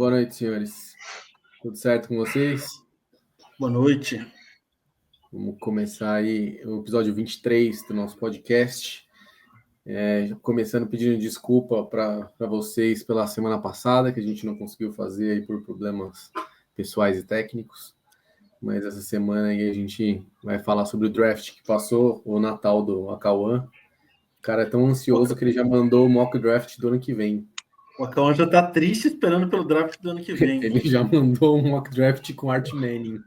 Boa noite, senhores. Tudo certo com vocês? Boa noite. Vamos começar aí o episódio 23 do nosso podcast. Começando pedindo desculpa para vocês pela semana passada, que a gente não conseguiu fazer aí por problemas pessoais e técnicos. Mas essa semana aí a gente vai falar sobre o draft que passou, o Natal do Acauã. O cara é tão ansioso que ele já mandou o mock draft do ano que vem. O Acauã já tá triste esperando pelo draft do ano que vem. Ele já mandou um mock draft com Art Manning.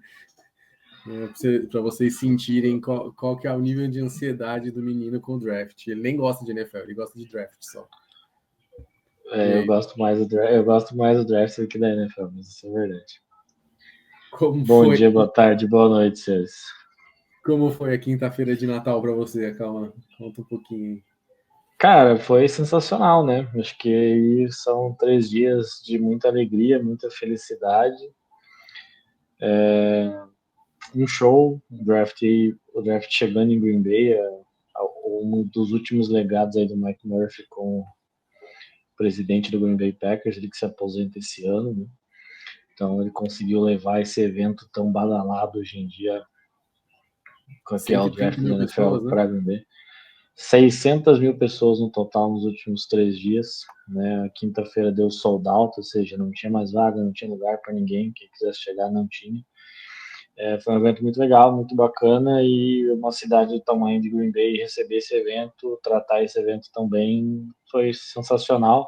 Para vocês sentirem qual que é o nível de ansiedade do menino com o draft. Ele nem gosta de NFL, ele gosta de draft só. Eu gosto mais do draft do que da NFL, mas isso é verdade. Bom dia, boa tarde, boa noite, senhores. Como foi a quinta-feira de Natal para você, Calma? Conta um pouquinho. Cara, foi sensacional, né? Acho que aí são 3 dias de muita alegria, muita felicidade. Um show, o draft chegando em Green Bay, um dos últimos legados aí do Mike Murphy com o presidente do Green Bay Packers, ele que se aposenta esse ano, né? Então ele conseguiu levar esse evento tão badalado hoje em dia, que é o draft da NFL para Green Bay. 600 mil pessoas no total nos últimos 3 dias, né? A quinta-feira deu sold out, ou seja, não tinha mais vaga, não tinha lugar para ninguém, quem quisesse chegar não tinha. Foi um evento muito legal, muito bacana, e uma cidade do tamanho de Green Bay receber esse evento, tratar esse evento tão bem, foi sensacional.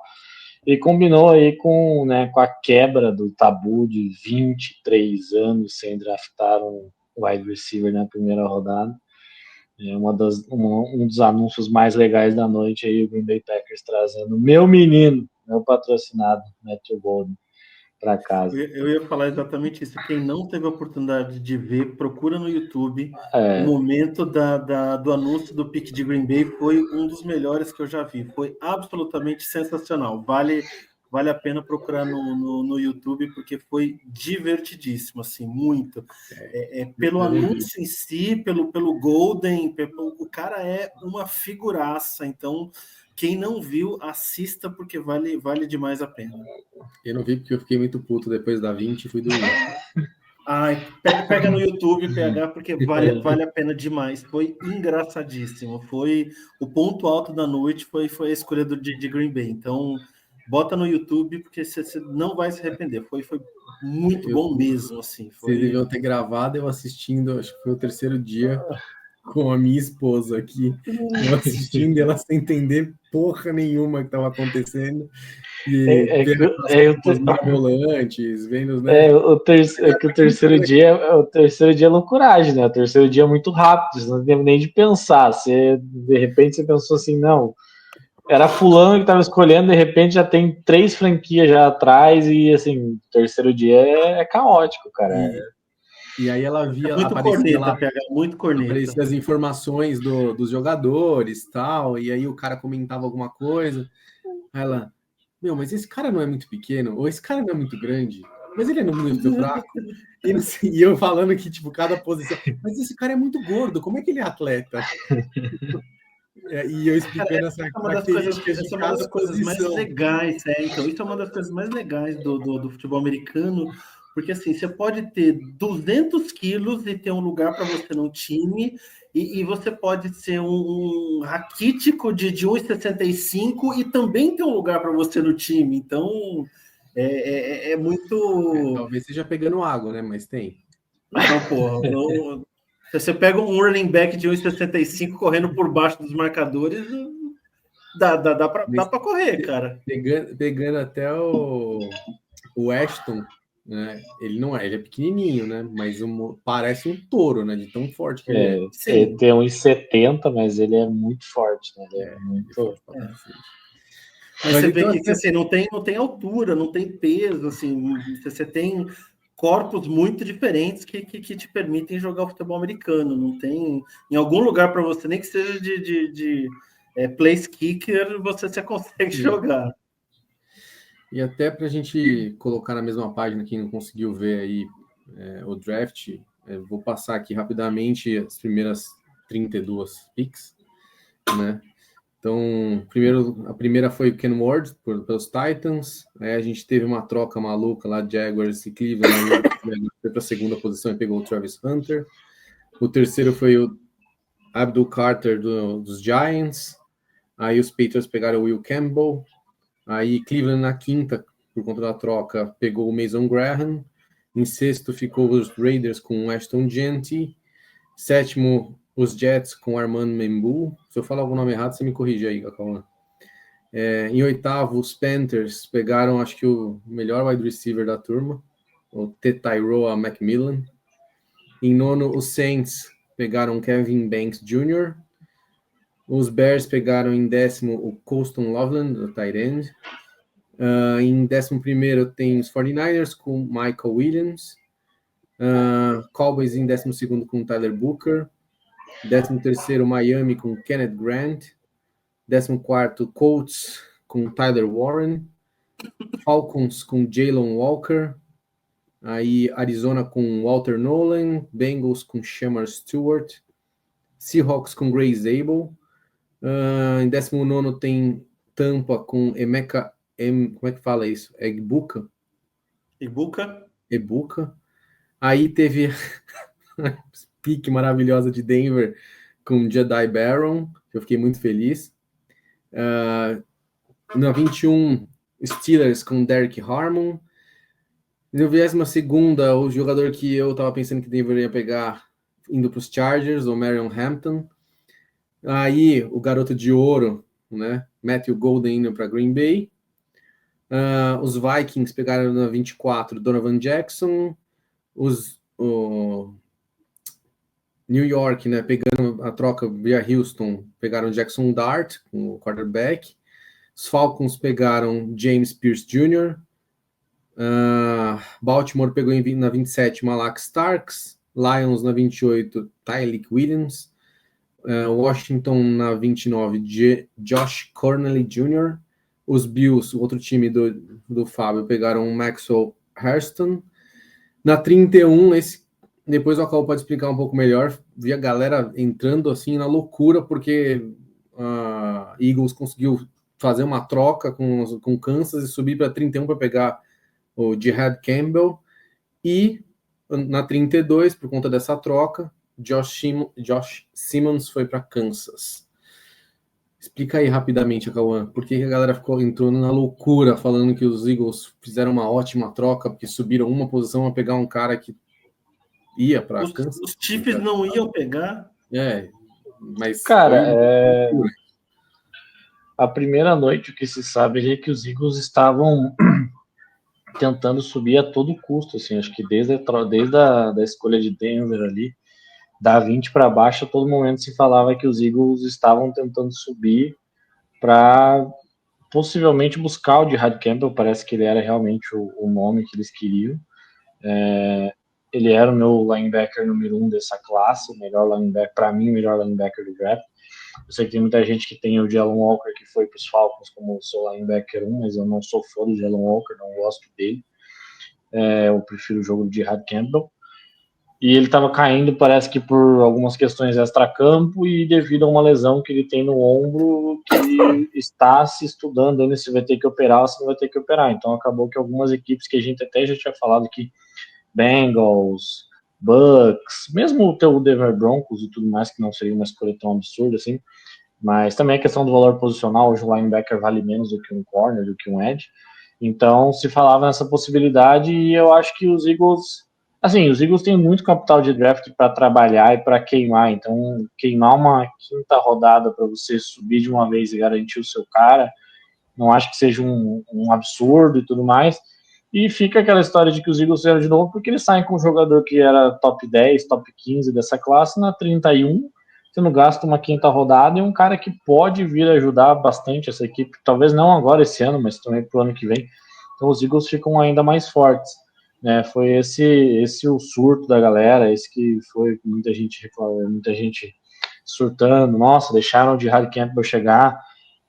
E combinou aí com a quebra do tabu de 23 anos sem draftar um wide receiver na primeira rodada. Um dos anúncios mais legais da noite aí, o Green Bay Packers trazendo meu menino, meu patrocinado, Matthew Golden, para casa. Eu ia falar exatamente isso. Quem não teve a oportunidade de ver, procura no YouTube. O momento do anúncio do pick de Green Bay foi um dos melhores que eu já vi. Foi absolutamente sensacional. Vale a pena procurar no YouTube, porque foi divertidíssimo, assim, muito. Pelo anúncio em si, pelo Golden, o cara é uma figuraça. Então, quem não viu, assista, porque vale demais a pena. Eu não vi porque eu fiquei muito puto depois da 20 e fui dormir. Ai, pega no YouTube, PH, porque vale a pena demais. Foi engraçadíssimo. Foi o ponto alto da noite, foi a escolha de Green Bay. Então, bota no YouTube, porque você não vai se arrepender. Foi muito bom mesmo, assim. Vocês deviam ter gravado eu assistindo, acho que foi o terceiro dia, com a minha esposa aqui, eu assistindo ela sem entender porra nenhuma que estava acontecendo. E volantes, vendo, né? O terceiro dia é loucuragem, né? O terceiro dia é muito rápido, você não tem nem de pensar. De repente você pensou assim, não, era fulano que estava escolhendo, de repente já tem 3 franquias já atrás, e assim, o terceiro dia é caótico, cara. E aí ela via, muito aparecia corneta, lá, PH, muito corneta. Aparecia as informações dos jogadores tal, e aí o cara comentava alguma coisa, aí ela, mas esse cara não é muito pequeno, ou esse cara não é muito grande, mas ele é muito fraco. E eu falando que, tipo, cada posição, mas esse cara é muito gordo, como é que ele é atleta? E eu explicando essa característica de cada posição. Mais legais, então, isso é uma das coisas mais legais do futebol americano, porque assim, você pode ter 200 quilos e ter um lugar para você no time, e você pode ser um raquítico de 1,65 e também ter um lugar para você no time. Então, é muito... talvez seja pegando água, né? Mas tem. Não, porra, não... Você pega um running back de 1,65 correndo por baixo dos marcadores, dá para correr, cara. Pegando até o Ashton, né? Ele é pequenininho, né? Mas parece um touro, né? De tão forte que ele é. Ele tem 1,70, mas ele é muito forte, né? Ele é muito forte. Mas você vê que assim, não tem altura, não tem peso, assim, você tem corpos muito diferentes que te permitem jogar o futebol americano. Não tem em algum lugar para você, nem que seja de place kicker, você consegue jogar. E até para a gente colocar na mesma página, quem não conseguiu ver aí o draft, vou passar aqui rapidamente as primeiras 32 picks, né? Então, a primeira foi o Ken Ward, pelos Titans. Aí a gente teve uma troca maluca lá, Jaguars e Cleveland. Foi para a segunda posição e pegou o Travis Hunter. O terceiro foi o Abdul Carter dos Giants. Aí os Patriots pegaram o Will Campbell. Aí Cleveland na quinta, por conta da troca, pegou o Mason Graham. Em sexto ficou os Raiders com o Ashton Jeanty. Sétimo, os Jets com Armand Membu. Se eu falar algum nome errado, você me corrige aí, Cacauã. Em oitavo, os Panthers pegaram, acho que o melhor wide receiver da turma, o Tyrone McMillan. Em nono, os Saints pegaram Kevin Banks Jr. Os Bears pegaram em décimo o Colston Loveland, o tight end. Em 11º tem os 49ers com Michael Williams. Cowboys em 12º com Tyler Booker. 13º Miami com Kenneth Grant. 14º Colts com Tyler Warren. Falcons com Jalen Walker. Aí Arizona com Walter Nolan. Bengals com Shamar Stewart. Seahawks com Grace Abel. Em 19º tem Tampa com Emeka. Como é que fala isso? Egbuka. Aí teve pique maravilhosa de Denver com Jedi Barron, que eu fiquei muito feliz. Na 21, Steelers com Derek Harmon. Na 22ª, o jogador que eu estava pensando que Denver ia pegar, indo para os Chargers, o Marion Hampton. Aí, o garoto de ouro, né, Matthew Golden indo para Green Bay. Os Vikings pegaram na 24 Donovan Jackson. O New York, né, pegando a troca via Houston, pegaram Jackson Dart, o quarterback. Os Falcons pegaram James Pierce Jr. Baltimore pegou na 27 Malak Starks. Lions na 28 Tyleik Williams. Washington na 29 Josh Cornelly Jr. Os Bills, o outro time do Fábio, pegaram o Maxwell Hairston. Na 31, depois o Acau pode explicar um pouco melhor, vi a galera entrando assim na loucura, porque a Eagles conseguiu fazer uma troca com Kansas e subir para 31 para pegar o Jihad Campbell. E na 32, por conta dessa troca, Josh Simmons foi para Kansas. Explica aí rapidamente, Cauã, por que a galera entrou na loucura falando que os Eagles fizeram uma ótima troca, porque subiram uma posição a pegar um cara que ia para Kansas? Os Chiefs não iam pegar? Mas... Cara, a primeira noite o que se sabe é que os Eagles estavam tentando subir a todo custo, assim, acho que desde a escolha de Denver ali, da 20 para baixo, a todo momento se falava que os Eagles estavam tentando subir para possivelmente buscar o Jihad Campbell. Parece que ele era realmente o nome que eles queriam. Ele era o meu linebacker número 1 dessa classe, melhor linebacker, para mim, o melhor linebacker do draft. Eu sei que tem muita gente que tem o Jalen Walker, que foi para os Falcons como o seu linebacker 1, mas eu não sou fã do Jalen Walker, não gosto dele. Eu prefiro o jogo do Jihad Campbell. E ele estava caindo, parece que por algumas questões extra-campo e devido a uma lesão que ele tem no ombro, que ele está se estudando ainda se vai ter que operar ou se não vai ter que operar. Então acabou que algumas equipes que a gente até já tinha falado que Bengals, Bucks, mesmo o Denver Broncos e tudo mais, que não seria uma escolha tão absurda assim, mas também a questão do valor posicional, hoje o linebacker vale menos do que um corner, do que um edge. Então se falava nessa possibilidade e eu acho que os Eagles... Assim, os Eagles têm muito capital de draft para trabalhar e para queimar, então queimar uma quinta rodada para você subir de uma vez e garantir o seu cara, não acho que seja um absurdo e tudo mais. E fica aquela história de que os Eagles fizeram de novo porque eles saem com um jogador que era top 10, top 15 dessa classe na 31, você não gasta uma quinta rodada e um cara que pode vir ajudar bastante essa equipe, talvez não agora esse ano, mas também para o ano que vem. Então os Eagles ficam ainda mais fortes. Foi esse o surto da galera, esse que foi muita gente reclamando, muita gente surtando, nossa, deixaram o Jihad Campbell chegar,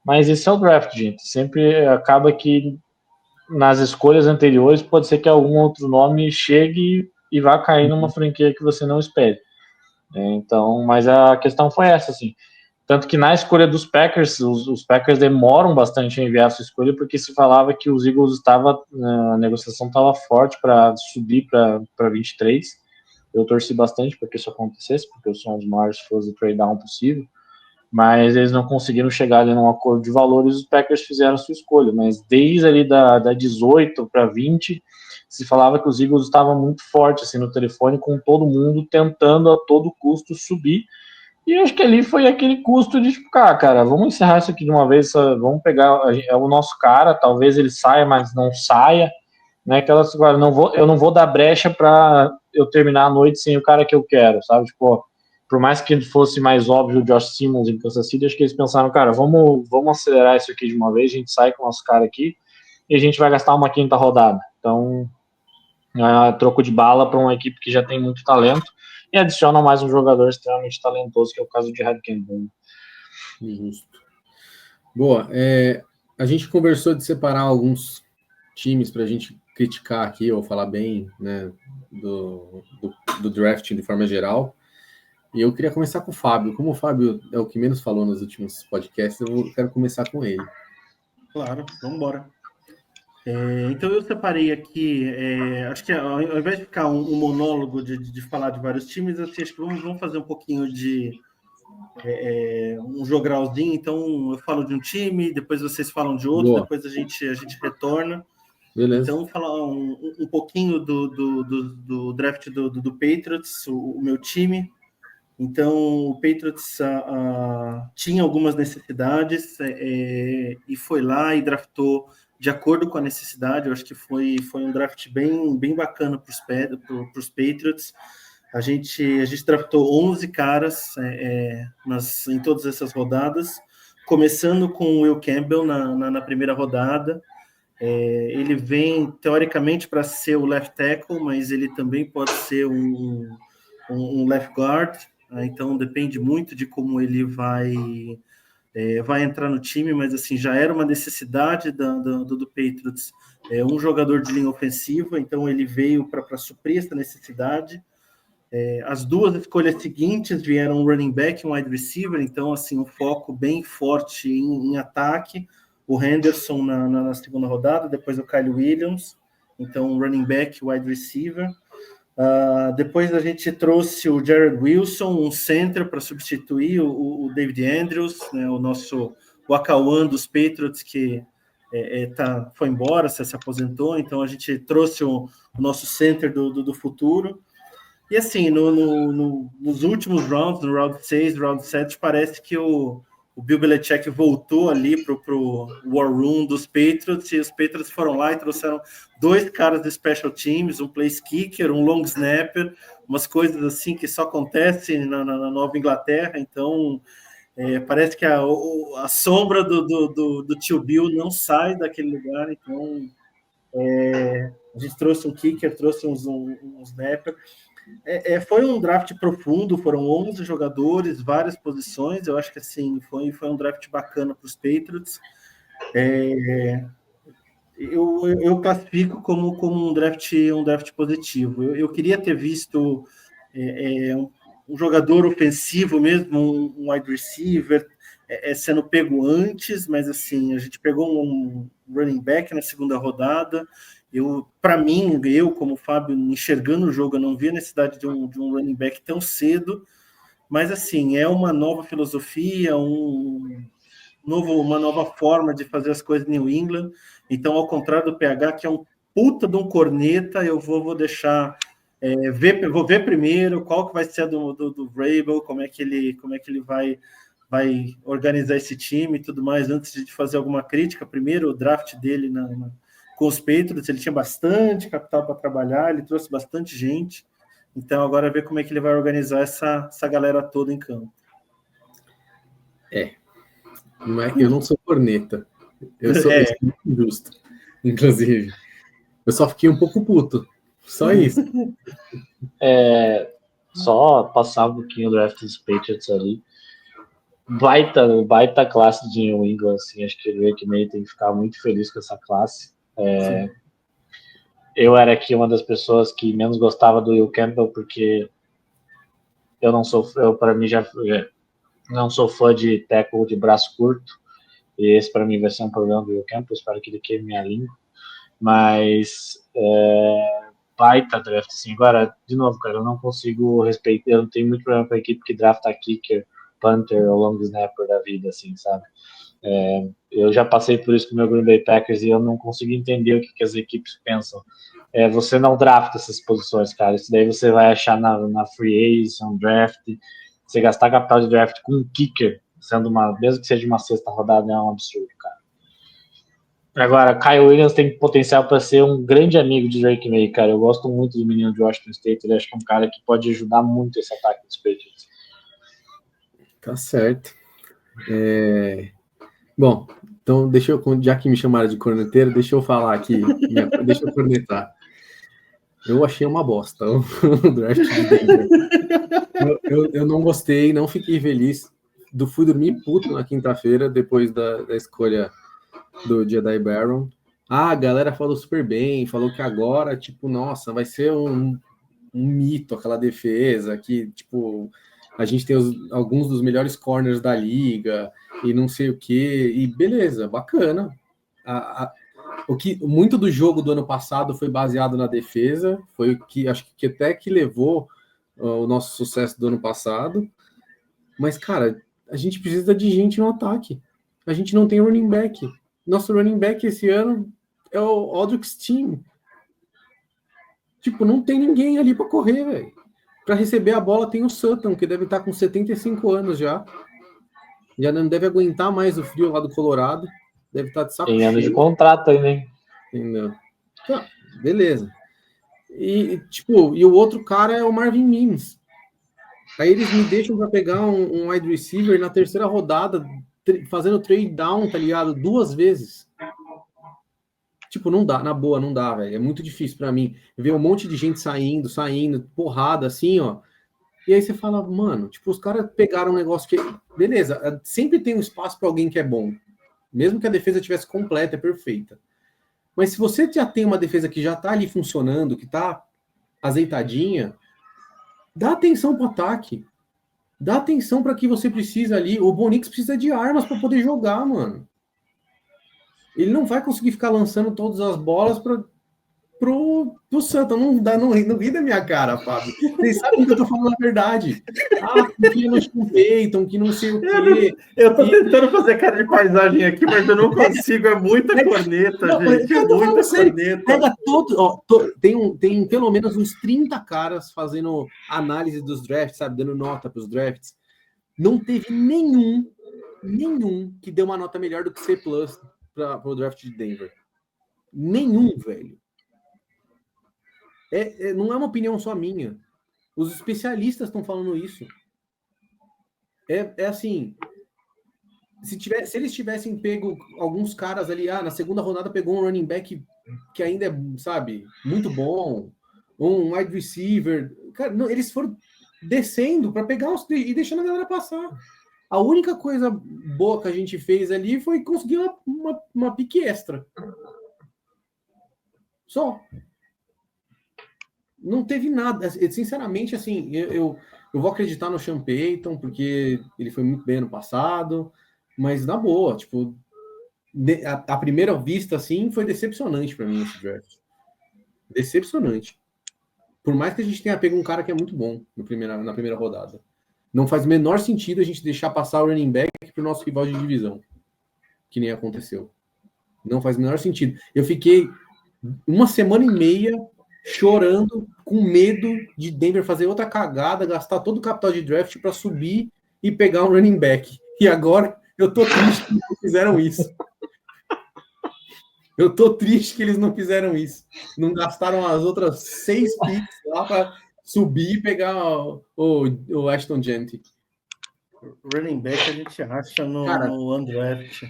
mas esse é o draft, gente, sempre acaba que nas escolhas anteriores pode ser que algum outro nome chegue e vá cair numa franquia que você não espere, então, mas a questão foi essa, assim, Tanto que na escolha dos Packers, os Packers demoram bastante a enviar a sua escolha, porque se falava que os Eagles a negociação estava forte para subir para 23. Eu torci bastante para que isso acontecesse, porque eu sou um dos maiores fãs do trade down possível, mas eles não conseguiram chegar ali num acordo de valores, os Packers fizeram a sua escolha, mas desde ali da 18 para 20, se falava que os Eagles estavam muito fortes assim, no telefone, com todo mundo tentando a todo custo subir. E acho que ali foi aquele custo de tipo, cara, vamos encerrar isso aqui de uma vez, vamos pegar é o nosso cara, talvez ele saia, mas não saia, né? Aquelas, eu não vou dar brecha para eu terminar a noite sem o cara que eu quero, sabe? Tipo, por mais que fosse mais óbvio o Josh Simmons em Kansas City, acho que eles pensaram, cara, vamos acelerar isso aqui de uma vez, a gente sai com o nosso cara aqui e a gente vai gastar uma quinta rodada. Então, troco de bala para uma equipe que já tem muito talento e adiciona mais um jogador extremamente talentoso, que é o caso de Harry Campbell. Justo. Boa. A gente conversou de separar alguns times para a gente criticar aqui ou falar bem, né, do drafting de forma geral. E eu queria começar com o Fábio. Como o Fábio é o que menos falou nos últimos podcasts, eu quero começar com ele. Claro, vamos embora. Então eu separei aqui, acho que ao invés de ficar um monólogo de falar de vários times, assim, acho que vamos fazer um pouquinho de um jogralzinho. Então eu falo de um time, depois vocês falam de outro, Boa. Depois a gente retorna. Beleza. Então vamos falar um pouquinho do draft do Patriots, o meu time. Então o Patriots tinha algumas necessidades e foi lá e draftou de acordo com a necessidade. Eu acho que foi um draft bem bacana para os Patriots. A gente draftou 11 caras em todas essas rodadas, começando com o Will Campbell na primeira rodada. Ele vem, teoricamente, para ser o left tackle, mas ele também pode ser um left guard. Então, depende muito de como ele vai entrar no time, mas assim já era uma necessidade do Patriots, um jogador de linha ofensiva, então ele veio para suprir essa necessidade. As duas escolhas seguintes vieram um running back e um wide receiver, então assim um foco bem forte em ataque. O Henderson na segunda rodada, depois o Kyle Williams, então um running back e wide receiver. Depois a gente trouxe o Jared Wilson, um center, para substituir o David Andrews, né, o Akawan dos Patriots, que foi embora, se aposentou. Então a gente trouxe o nosso center do futuro. E assim, nos últimos rounds, no round 6, round 7, parece que o Bill Belichick voltou ali para o War Room dos Patriots, e os Patriots foram lá e trouxeram 2 caras de special teams, um place kicker, um long snapper, umas coisas assim que só acontecem na Nova Inglaterra. Então parece que a sombra do tio Bill não sai daquele lugar. Então a gente trouxe um kicker, trouxe um snapper. Foi um draft profundo, foram 11 jogadores, várias posições. Eu acho que assim foi um draft bacana para os Patriots. Eu classifico como um draft positivo. Eu queria ter visto um jogador ofensivo mesmo, um wide receiver, sendo pego antes, mas assim, a gente pegou um running back na segunda rodada. Para mim, como Fábio, enxergando o jogo, eu não vi a necessidade de um running back tão cedo, mas assim, é uma nova filosofia, uma nova forma de fazer as coisas em New England. Então, ao contrário do PH, que é um puta de um corneta, eu vou deixar vou ver primeiro qual que vai ser do Vrabel, como é que ele vai organizar esse time e tudo mais, antes de fazer alguma crítica. Primeiro, o draft dele com os Patriots, ele tinha bastante capital para trabalhar, ele trouxe bastante gente. Então, agora ver como é que ele vai organizar essa galera toda em campo. Não é que eu não sou corneta. Eu sou injusto, inclusive. Eu só fiquei um pouco puto. Só isso. Só passar um pouquinho o draft dos Patriots ali. Baita classe de New England, assim, acho que o Drake May tem que ficar muito feliz com essa classe. Eu era aqui uma das pessoas que menos gostava do Will Campbell, porque para mim não sou fã de tackle de braço curto, e esse para mim vai ser um problema do Will Campbell, espero que ele queime minha língua, mas baita draft, assim. Agora, de novo, cara, eu não consigo respeitar, eu não tenho muito problema com a equipe que drafta kicker, punter ou long snapper da vida, assim, sabe? Eu já passei por isso com o meu Green Bay Packers e eu não consigo entender o que as equipes pensam. Você não drafta essas posições, cara. Isso daí você vai achar na free agency, um draft. Você gastar capital de draft com um kicker, mesmo que seja uma sexta rodada, é um absurdo, cara. Agora, Kyle Williams tem potencial para ser um grande amigo de Drake May, cara. Eu gosto muito do menino de Washington State. Ele acho que é um cara que pode ajudar muito esse ataque dos Patriots. Tá certo. Bom, então já que me chamaram de corneteiro, deixa eu falar aqui, deixa eu cornetar. Eu achei uma bosta o draft de Denver. Eu não gostei, não fiquei feliz. Fui dormir puto na quinta-feira, depois da escolha do Jedi Baron. A galera falou super bem, falou que agora, tipo, nossa, vai ser um mito aquela defesa, que, tipo, a gente tem alguns dos melhores corners da liga, e não sei o que, e beleza, bacana. Muito do jogo do ano passado foi baseado na defesa, foi o que acho que até que levou o nosso sucesso do ano passado, mas, cara, a gente precisa de gente no ataque. A gente não tem running back. Nosso running back esse ano é o Aldrich Steam. Tipo, não tem ninguém ali para correr, velho. Para receber a bola tem o Sutton, que deve estar com 75 anos já. Já não deve aguentar mais o frio lá do Colorado. Deve estar de saco cheio. Tem ano de contrato aí, né? Entendeu? Tá, beleza. E o outro cara é o Marvin Mims. Aí eles me deixam para pegar um wide receiver na terceira rodada, fazendo trade down, tá ligado? 2 vezes. Tipo, não dá, na boa, não dá, velho. É muito difícil para mim ver um monte de gente saindo, porrada, assim, ó. E aí você fala, mano, tipo, os caras pegaram um negócio que... Beleza, sempre tem um espaço para alguém que é bom. Mesmo que a defesa tivesse completa, é perfeita. Mas se você já tem uma defesa que já tá ali funcionando, que tá azeitadinha, dá atenção pro ataque. Dá atenção para que você precisa ali. O Bo Nix precisa de armas para poder jogar, mano. Ele não vai conseguir ficar lançando todas as bolas pro Santa. Não ri da minha cara, Fábio. Vocês sabem que eu tô falando a verdade. Que no Sean Payton, que não sei o quê. Eu tô tentando fazer cara de paisagem aqui, mas eu não consigo. É muita corneta, gente. É muita corneta. Pega todo... tem pelo menos uns 30 caras fazendo análise dos drafts, sabe? Dando nota pros drafts. Não teve nenhum que deu uma nota melhor do que C+, para o draft de Denver. Nenhum, velho. Não é uma opinião só minha. Os especialistas estão falando isso. Assim, se eles tivessem pego alguns caras ali, na segunda rodada pegou um running back que ainda é, sabe, muito bom, um wide receiver, cara, não, eles foram descendo para pegar e deixando a galera passar. A única coisa boa que a gente fez ali foi conseguir uma pique extra. Só. Não teve nada. Sinceramente, assim, eu vou acreditar no Sean Payton, porque ele foi muito bem ano passado, mas na boa, tipo, a primeira vista, assim, foi decepcionante para mim esse draft. Decepcionante. Por mais que a gente tenha pego um cara que é muito bom na primeira rodada. Não faz o menor sentido a gente deixar passar o running back para o nosso rival de divisão, que nem aconteceu. Não faz o menor sentido. Eu fiquei 1 semana e meia chorando, com medo de Denver fazer outra cagada, gastar todo o capital de draft para subir e pegar um running back. E agora eu tô triste que eles não fizeram isso. Eu tô triste que eles não fizeram isso. Não gastaram as outras 6 picks lá para subir e pegar o Ashton Jeanty. Running back a gente acha no undraft.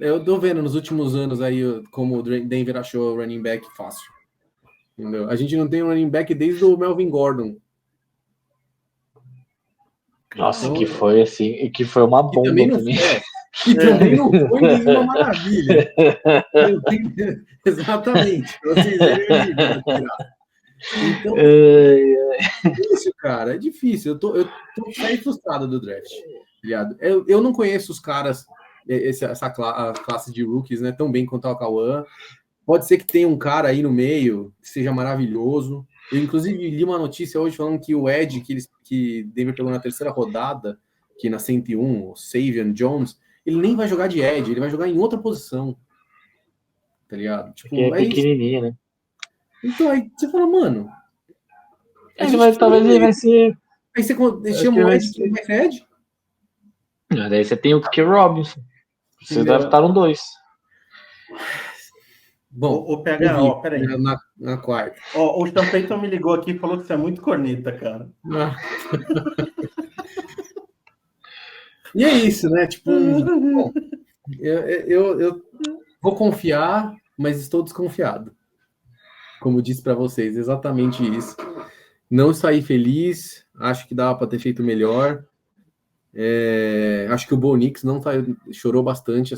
Eu tô vendo nos últimos anos aí como o Denver achou o running back fácil. Entendeu? A gente não tem um running back desde o Melvin Gordon. Nossa, então, que foi uma bomba também. E também não foi nenhuma maravilha. Exatamente. Vocês verem. Então, é difícil, cara, é difícil. Eu tô saindo frustrado do draft, ligado? Eu não conheço os caras, essa classe de rookies, né, tão bem quanto o Cauã. Pode ser que tenha um cara aí no meio que seja maravilhoso. Eu, inclusive, li uma notícia hoje falando que o Ed, que Denver pegou na terceira rodada, que na 101, o Savion Jones, ele nem vai jogar de Ed, ele vai jogar em outra posição. Tá ligado? Tipo, porque é pequenininho, né? Então, aí você fala, mano... Talvez ele vai ser... Aí você chama o Ed, que vai ser Ed? Daí você tem o K. Robinson. Vocês draftaram 2. Bom, o PH, peraí. Na quarta. O Sean Payton me ligou aqui e falou que você é muito corneta, cara. E é isso, né? Tipo, bom, eu vou confiar, mas estou desconfiado. Como disse para vocês, exatamente isso. Não saí feliz, acho que dava para ter feito melhor. Acho que o Bo Nix chorou bastante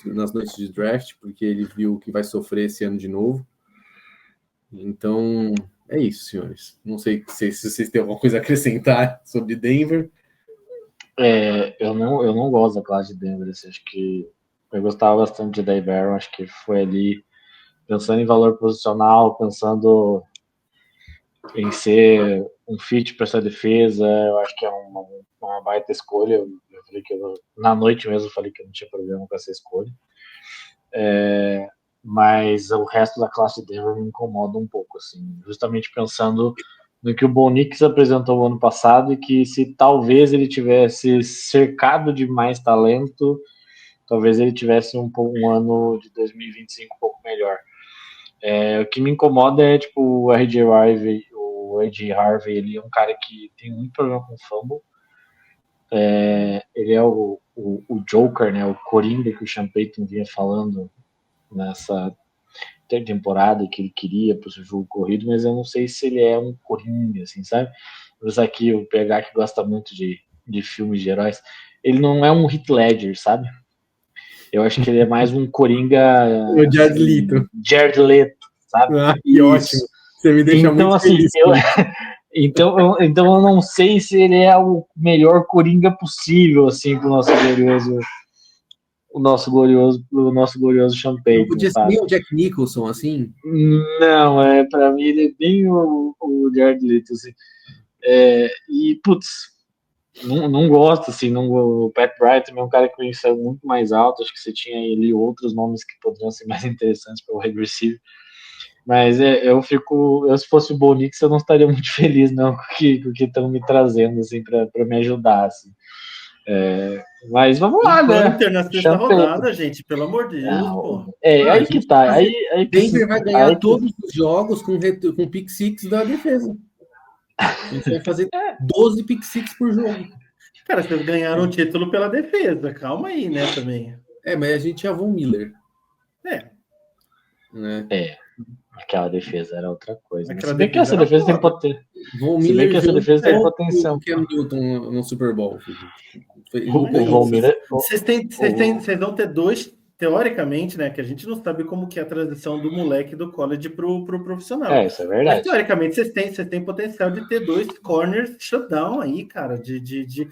nas noites de draft, porque ele viu que vai sofrer esse ano de novo. Então, é isso, senhores. Não sei se vocês têm alguma coisa a acrescentar sobre Denver. Eu não gosto da classe de Denver. Assim, acho que eu gostava bastante de Dave Barron. Acho que foi ali pensando em valor posicional, pensando em ser um fit para essa defesa. Eu acho que é uma baita escolha. Eu falei que na noite mesmo eu falei que eu não tinha problema com essa escolha. Mas o resto da classe de Denver me incomoda um pouco, assim, justamente pensando no que o Bo Nix apresentou o ano passado e que se talvez ele tivesse cercado de mais talento, talvez ele tivesse um ano de 2025 um pouco melhor. O que me incomoda é tipo o R.J. Harvey, ele é um cara que tem muito problema com fumble. Ele é o Joker, né, o Coringa que o Sean Payton vinha falando nessa temporada que ele queria para o seu jogo corrido, mas eu não sei se ele é um Coringa, assim, sabe? Vou usar aqui o PH que gosta muito de filmes de heróis. Ele não é um Heath Ledger, sabe? Eu acho que ele é mais um Coringa... O Jared Leto. Jared Leto, sabe? Que ótimo. Você me deixa então, muito assim, feliz. Então eu não sei se ele é o melhor Coringa possível, assim, pro nosso glorioso Sean Payton. Não podia ser nem o Jack Nicholson, assim? Não, pra mim ele é bem o Jared Leto, assim. E, putz, não gosto, assim, o Pat Bryant também é um cara que conheceu muito mais alto, acho que você tinha ali outros nomes que poderiam ser mais interessantes para o wide receiver. Mas se fosse o Bo Nix, eu não estaria muito feliz não com o que estão me trazendo assim, para me ajudar. Assim. Mas vamos lá, né? Panther na sexta rodada, gente, pelo amor de Deus, pô. Aí que tá. Denver vai ganhar todos os jogos com pick six da defesa. A gente vai fazer 12 pick six por jogo. Cara, vocês ganharam o título pela defesa. Calma aí, né, também. Mas a gente tinha Von Miller. Aquela defesa era outra coisa. Se bem que essa defesa tem potencial. Se bem que essa defesa tem potencial. O Cam Newton no Super Bowl. Vocês vão ter 2, teoricamente, né? Que a gente não sabe como que é a transição do moleque do college pro profissional. Isso é verdade. Mas teoricamente vocês têm potencial de ter 2 corners shutdown aí, cara, de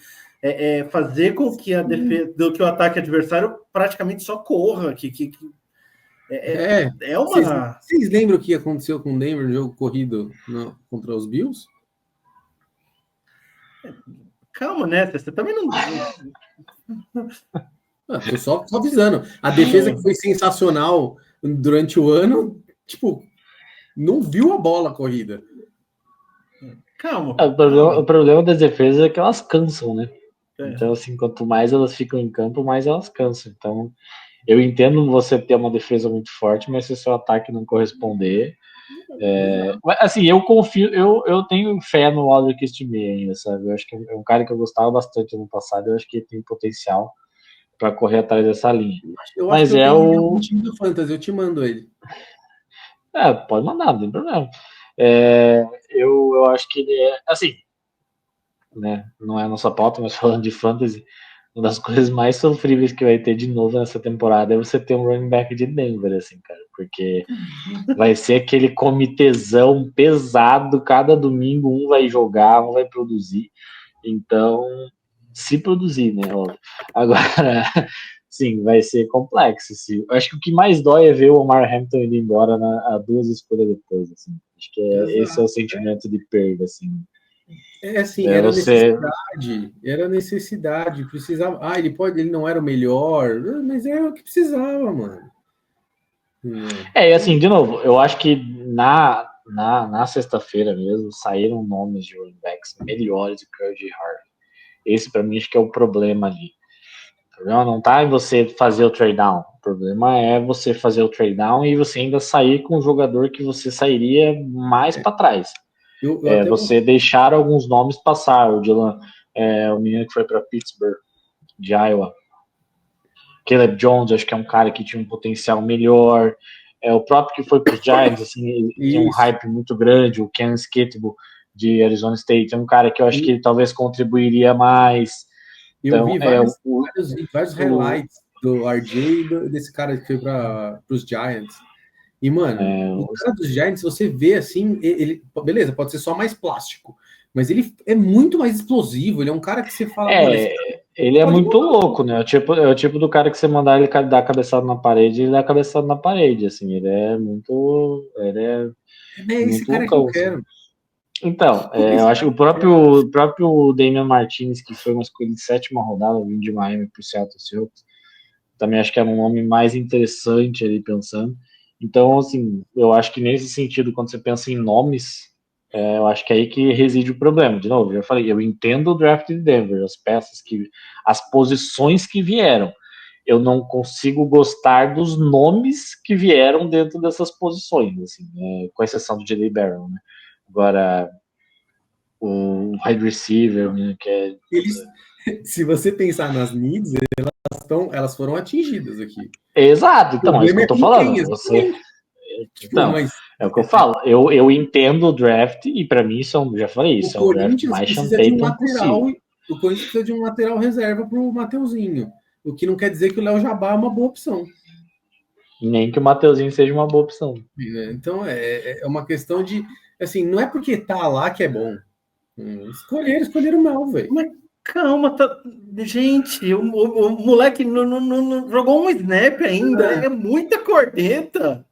fazer com que a defesa, que o ataque adversário praticamente só corra, uma... Vocês lembram o que aconteceu com o Denver no jogo corrido contra os Bills? Calma, né? Você também não... Tô só avisando. A defesa que foi sensacional durante o ano, tipo, não viu a bola corrida. Calma. O problema das defesas é que elas cansam, né? Então, assim, quanto mais elas ficam em campo, mais elas cansam. Então, eu entendo você ter uma defesa muito forte, mas se o seu ataque não corresponder... assim, eu confio, eu tenho fé no Aldrick Estime ainda, sabe? Eu acho que é um cara que eu gostava bastante no passado, eu acho que ele tem potencial para correr atrás dessa linha. Mas é o time do Fantasy, eu te mando ele. Pode mandar, não tem problema. Eu acho que ele é, assim, né? Não é a nossa pauta, mas falando de Fantasy, uma das coisas mais sofríveis que vai ter de novo nessa temporada é você ter um running back de Denver, assim, cara, porque vai ser aquele comitezão pesado, cada domingo um vai jogar, um vai produzir, então, se produzir, né, óbvio. Agora, sim, vai ser complexo, assim. Acho que o que mais dói é ver o Omar Hamilton indo embora a 2 escolhas depois, assim, acho que esse é o sentimento de perda, assim. Assim, era necessidade, precisava. Ele não era o melhor, mas era o que precisava, mano. E assim, de novo, eu acho que na sexta-feira mesmo saíram nomes de running backs melhores do que o J. Harvey. Esse, para mim, acho que é o problema ali. O problema não tá em você fazer o trade down. O problema é você fazer o trade down e você ainda sair com um jogador que você sairia mais para trás. Você deixar alguns nomes passar. O Dylan, o menino que foi para Pittsburgh, de Iowa. Caleb Jones, acho que é um cara que tinha um potencial melhor. O próprio que foi para os Giants, assim, ele tinha um hype muito grande. O Ken Skidmore, de Arizona State, é um cara que eu acho que ele talvez contribuiria mais. Eu vi vários highlights do RJ e desse cara que foi para os Giants. E, mano, o cara dos Giants, você vê assim, ele, beleza, pode ser só mais plástico, mas ele é muito mais explosivo. Ele é um cara que você fala, ele é muito louco, né? É o tipo do cara que você mandar ele dar cabeçada na parede, ele dá cabeçada na parede, assim. Ele é muito. Esse cara loucão, que eu quero. Assim. Então, eu acho que o próprio Damian Martinez, que foi uma escolha de 7ª rodada, vindo de Miami para o Seattle Seahawks, também acho que era um nome mais interessante ali pensando. Então, assim, eu acho que nesse sentido, quando você pensa em nomes, eu acho que é aí que reside o problema. De novo, eu falei, eu entendo o draft de Denver, as posições que vieram. Eu não consigo gostar dos nomes que vieram dentro dessas posições, assim, com exceção do J.D. Barron, né? Agora, o wide receiver, né, que é... Se você pensar nas needs, elas foram atingidas aqui. Exato, então, é isso que eu tô falando. É o que eu falo. Eu entendo o draft e para mim já falei, isso é o draft mais Sean possível. O Corinthians precisa de um lateral reserva pro Mateuzinho, o que não quer dizer que o Léo Jabá é uma boa opção. Nem que o Mateuzinho seja uma boa opção. Então é uma questão de, assim, não é porque tá lá que é bom. Escolheram mal, velho. Mas calma, gente, o moleque não jogou um snap ainda, é muita corneta.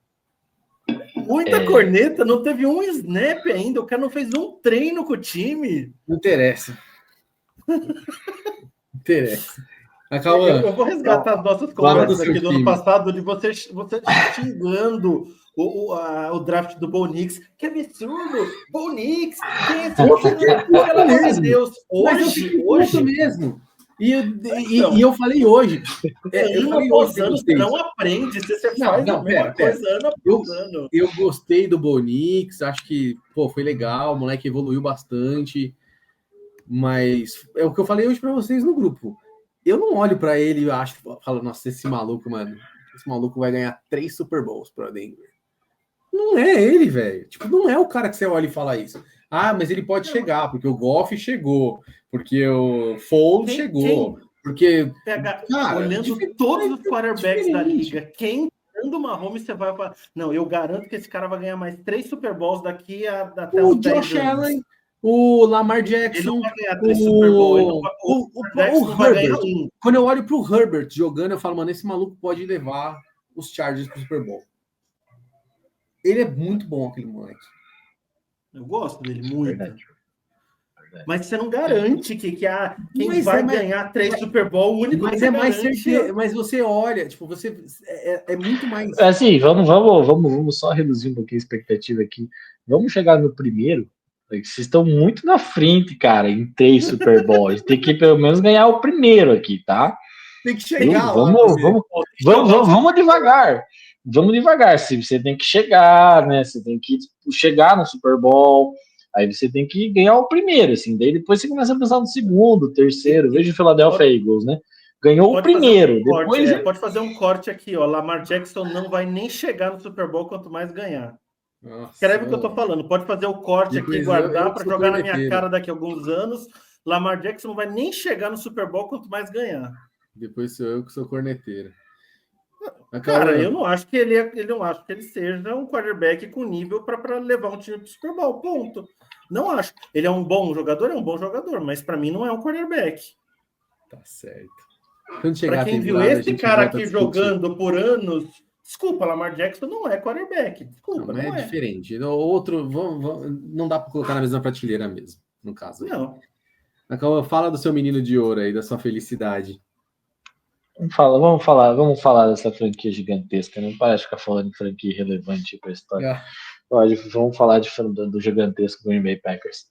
Muita corneta, não teve um snap ainda, o cara não fez um treino com o time. Não interessa. Eu vou resgatar as nossas conversas aqui do ano passado, de você xingando o draft do Bo Nix. Que absurdo! Bo Nix! Pelo amor de Deus! Hoje mesmo. E eu falei hoje. Você não aprende, você faz a mesma coisa ano após ano. Eu gostei do Bo Nix, acho que foi legal, o moleque evoluiu bastante. Mas é o que eu falei hoje para vocês no grupo. Eu não olho para ele e falo, nossa, esse maluco vai ganhar 3 Super Bowls para Denver. Não é ele, velho. Tipo, não é o cara que você olha e fala isso. Mas ele pode chegar, porque o Goff chegou, porque o Foles chegou, porque... olhando todos os quarterbacks da liga, quem dando uma home, você vai falar, não, eu garanto que esse cara vai ganhar mais 3 Super Bowls daqui até os 10 anos. O Josh Allen, o Lamar Jackson, ele não vai ganhar 3 Super Bowls, o Herbert. Quando eu olho pro Herbert jogando, eu falo, mano, esse maluco pode levar os Chargers pro Super Bowl. Ele é muito bom, aquele moleque. Eu gosto dele muito. Verdade. Mas você não garante que quem vai ganhar 3 Super Bowl, o único mas que é mais certeza. Mas você olha, tipo, você é muito mais. Assim, vamos só reduzir um pouquinho a expectativa aqui. Vamos chegar no primeiro. Vocês estão muito na frente, cara, em 3 Super Bowls. Tem que pelo menos ganhar o primeiro aqui, tá? Tem que chegar lá. Vamos devagar. Vamos devagar. Se você tem que chegar, né? Você tem que chegar no Super Bowl. Aí você tem que ganhar o primeiro, assim. Daí depois você começa a pensar no segundo, terceiro. Veja o Philadelphia Eagles, né? Ganhou o primeiro. Depois pode fazer um corte aqui, ó. Lamar Jackson não vai nem chegar no Super Bowl, quanto mais ganhar. Escreve o que eu tô falando. Pode fazer o corte aqui, guardar para jogar na minha cara daqui a alguns anos. Lamar Jackson não vai nem chegar no Super Bowl, quanto mais ganhar. Depois sou eu que sou corneteiro. Cara, eu não acho que ele seja um quarterback com nível para levar um time para o Super Bowl, ponto. Não acho. Ele é um bom jogador, mas para mim não é um quarterback. Tá certo. Para quem viu esse cara aqui jogando por anos, desculpa, Lamar Jackson não é quarterback. Desculpa, não é diferente. Outro, não dá para colocar na mesma prateleira mesmo, no caso. Não. Fala do seu menino de ouro aí, da sua felicidade. Vamos falar dessa franquia gigantesca, não para de ficar falando de franquia irrelevante para a história. Vamos falar do gigantesco Green Bay Packers.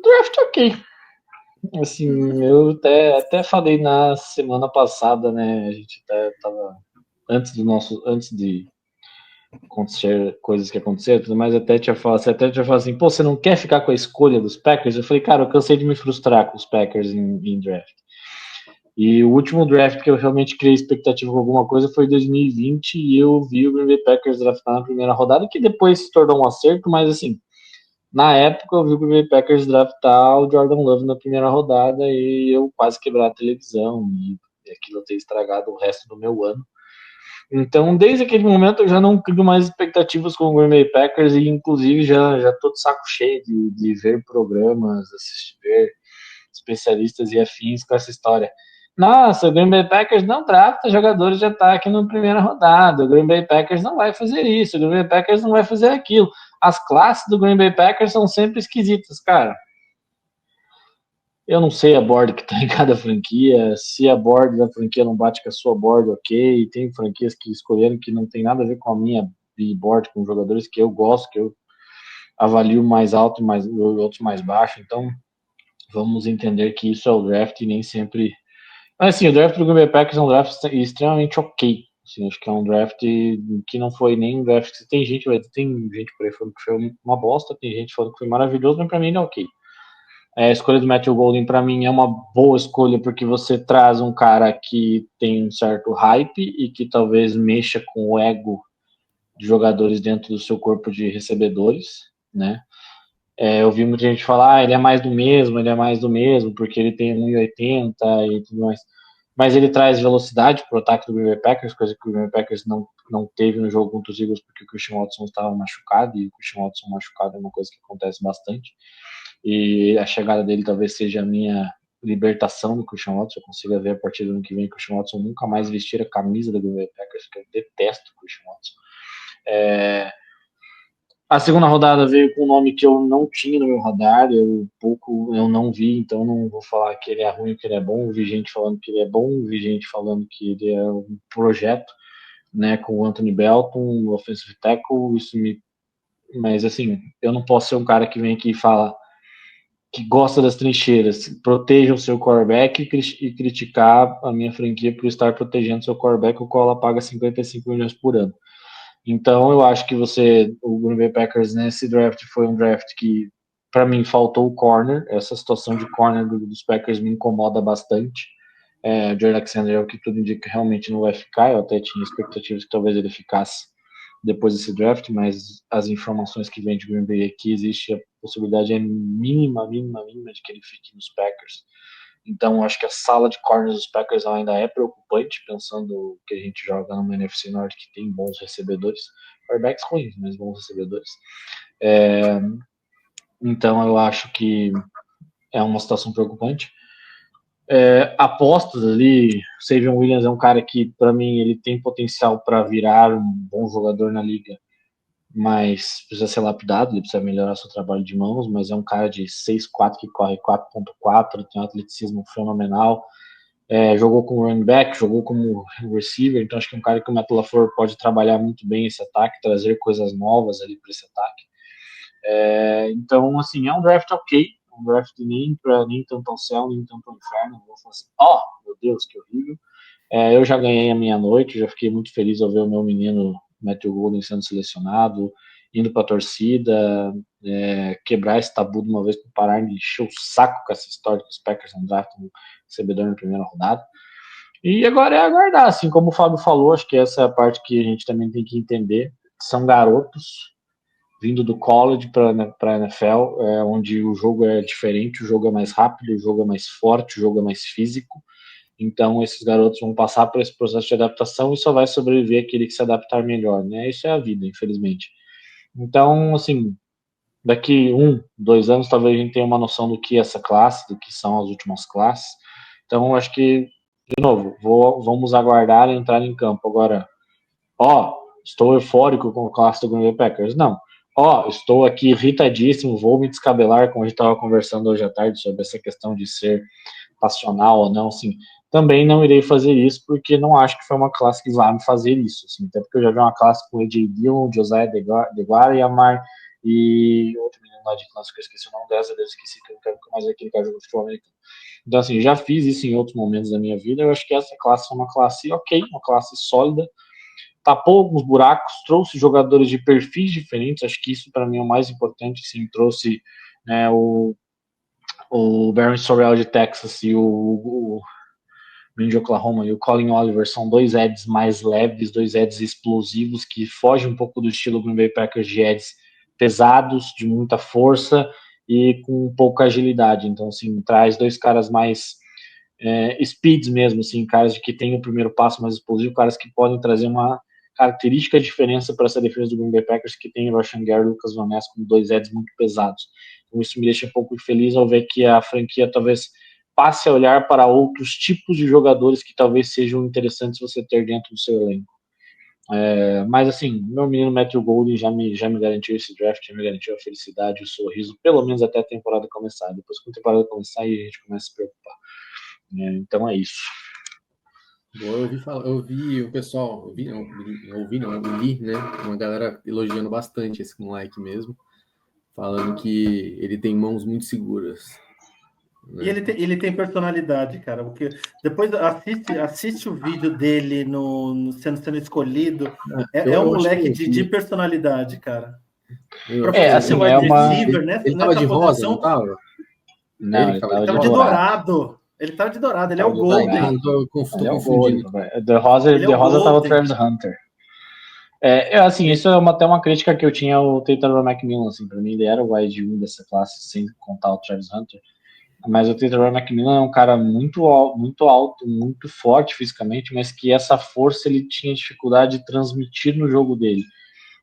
Draft ok. Assim, eu até falei na semana passada, né? A gente tava antes de acontecer coisas que aconteceram, tudo mais, você até tinha falado assim, pô, você não quer ficar com a escolha dos Packers? Eu falei, cara, eu cansei de me frustrar com os Packers em draft. E o último draft que eu realmente criei expectativa com alguma coisa foi 2020 e eu vi o Green Bay Packers draftar na primeira rodada, que depois se tornou um acerto, mas assim, na época eu vi o Green Bay Packers draftar o Jordan Love na primeira rodada e eu quase quebrar a televisão e aquilo ter estragado o resto do meu ano. Então, desde aquele momento eu já não crio mais expectativas com o Green Bay Packers e inclusive já tô de saco cheio de ver programas, ver especialistas e afins com essa história. Nossa, o Green Bay Packers não drafta jogadores de ataque na primeira rodada. O Green Bay Packers não vai fazer isso. O Green Bay Packers não vai fazer aquilo. As classes do Green Bay Packers são sempre esquisitas, cara. Eu não sei a board que tá em cada franquia. Se a board da franquia não bate com a sua board, ok. Tem franquias que escolheram que não tem nada a ver com a minha board, com jogadores que eu gosto, que eu avalio mais alto, outros mais baixo. Então, vamos entender que isso é o draft e nem sempre... Mas assim, o draft do Green Bay Packers é um draft extremamente ok. Assim, acho que é um draft que não foi nem um draft que tem gente por aí falando que foi uma bosta, tem gente falando que foi maravilhoso, mas pra mim ele é ok. A escolha do Matthew Golden pra mim é uma boa escolha porque você traz um cara que tem um certo hype e que talvez mexa com o ego de jogadores dentro do seu corpo de recebedores, né? Eu vi muita gente falar, ele é mais do mesmo, porque ele tem 1,80 e tudo mais. Mas ele traz velocidade para o ataque do Green Bay Packers, coisa que o Green Bay Packers não teve no jogo contra os Eagles, porque o Christian Watson estava machucado, e o Christian Watson machucado é uma coisa que acontece bastante. E a chegada dele talvez seja a minha libertação do Christian Watson. Eu consigo ver a partir do ano que vem que o Christian Watson nunca mais vestir a camisa do Green Bay Packers, porque eu detesto o Christian Watson. A segunda rodada veio com um nome que eu não tinha no meu radar, eu não vi, então não vou falar que ele é ruim ou que ele é bom. Eu vi gente falando que ele é bom, vi gente falando que ele é um projeto, né, com o Anthony Belton, o offensive tackle, mas assim, eu não posso ser um cara que vem aqui e fala que gosta das trincheiras, proteja o seu quarterback e criticar a minha franquia por estar protegendo seu quarterback, o qual ela paga 55 milhões por ano. Então, eu acho que o Green Bay Packers nesse draft foi um draft que, para mim, faltou o corner. Essa situação de corner dos Packers me incomoda bastante. O Jared Alexander é o que tudo indica realmente não vai ficar. Eu até tinha expectativas que talvez ele ficasse depois desse draft, mas as informações que vem de Green Bay aqui, existe a possibilidade mínima de que ele fique nos Packers. Então, acho que a sala de corners dos Packers ainda é preocupante, pensando que a gente joga numa NFC Norte que tem bons recebedores, quarterbacks ruins, mas bons recebedores. Então, eu acho que é uma situação preocupante. Apostas ali, o Savion Williams é um cara que, para mim, ele tem potencial para virar um bom jogador na liga, mas precisa ser lapidado, ele precisa melhorar seu trabalho de mãos, mas é um cara de 6'4", que corre 4.4, tem um atleticismo fenomenal, jogou como running back, jogou como receiver, então acho que é um cara que o Matt LaFleur pode trabalhar muito bem esse ataque, trazer coisas novas ali para esse ataque. Então, assim, é um draft ok, um draft nem tanto ao céu, nem tanto ao inferno, não vou falar assim, meu Deus, que horrível. Eu já ganhei a minha noite, já fiquei muito feliz ao ver o meu menino Matthew Golden sendo selecionado, indo para a torcida, quebrar esse tabu de uma vez para parar de encher o saco com essa história que os Packers não draftam um recebedor na primeira rodada. E agora é aguardar, assim como o Fábio falou, acho que essa é a parte que a gente também tem que entender, são garotos, vindo do college para a NFL, onde o jogo é diferente, o jogo é mais rápido, o jogo é mais forte, o jogo é mais físico. Então, esses garotos vão passar por esse processo de adaptação e só vai sobreviver aquele que se adaptar melhor, né? Isso é a vida, infelizmente. Então, assim, daqui 2 anos, talvez a gente tenha uma noção do que é essa classe, do que são as últimas classes. Então, acho que, de novo, vamos aguardar entrar em campo. Agora, estou eufórico com a classe do Green Bay Packers? Não. Estou aqui irritadíssimo, vou me descabelar, como a gente estava conversando hoje à tarde sobre essa questão de ser passional ou não, assim, também não irei fazer isso, porque não acho que foi uma classe que vai me fazer isso, assim, até porque eu já vi uma classe com o AJ Dillon, Josiah DeGuara e outro menino lá de classe que eu esqueci o nome dessa, eu esqueci que eu não quero mais aquele cara jogando futebol americano. Então, assim, já fiz isso em outros momentos da minha vida, eu acho que essa classe é uma classe ok, uma classe sólida, tapou alguns buracos, trouxe jogadores de perfis diferentes, acho que isso para mim é o mais importante, sim, trouxe, né, o Barry Sorrell de Texas e o de Oklahoma e o Colin Oliver são 2 edges mais leves, 2 edges explosivos que fogem um pouco do estilo Green Bay Packers de edges pesados, de muita força e com pouca agilidade. Então, assim, traz 2 caras mais speeds mesmo, assim, caras que têm o primeiro passo mais explosivo, caras que podem trazer uma característica diferença para essa defesa do Green Bay Packers que tem Rashan Gary e Lucas Van Ness com 2 edges muito pesados. Então, isso me deixa um pouco feliz ao ver que a franquia talvez passe a olhar para outros tipos de jogadores que talvez sejam interessantes você ter dentro do seu elenco. Mas assim, meu menino Matthew Golden já me garantiu esse draft, já me garantiu a felicidade, o sorriso, pelo menos até a temporada começar. Depois que a temporada começar, aí a gente começa a se preocupar. Então é isso. Boa, eu vi o pessoal, eu li, né? Uma galera elogiando bastante esse moleque mesmo, falando que ele tem mãos muito seguras. E ele tem personalidade, cara, porque depois assiste o vídeo dele no sendo escolhido. É um moleque de personalidade, cara. Assim, wide receiver, ele tava de rosa, não tava? Não, ele tava de dourado. Ele tava de dourado, ele é o Golden. Tô confundindo. De rosa tava o Travis Hunter. Isso é até uma crítica que eu tinha ao Taylor McMillan, assim, pra mim ele era o wide 1 dessa classe, sem contar o Travis Hunter, mas o Taylor McMillan é um cara muito alto, muito forte fisicamente, mas que essa força ele tinha dificuldade de transmitir no jogo dele.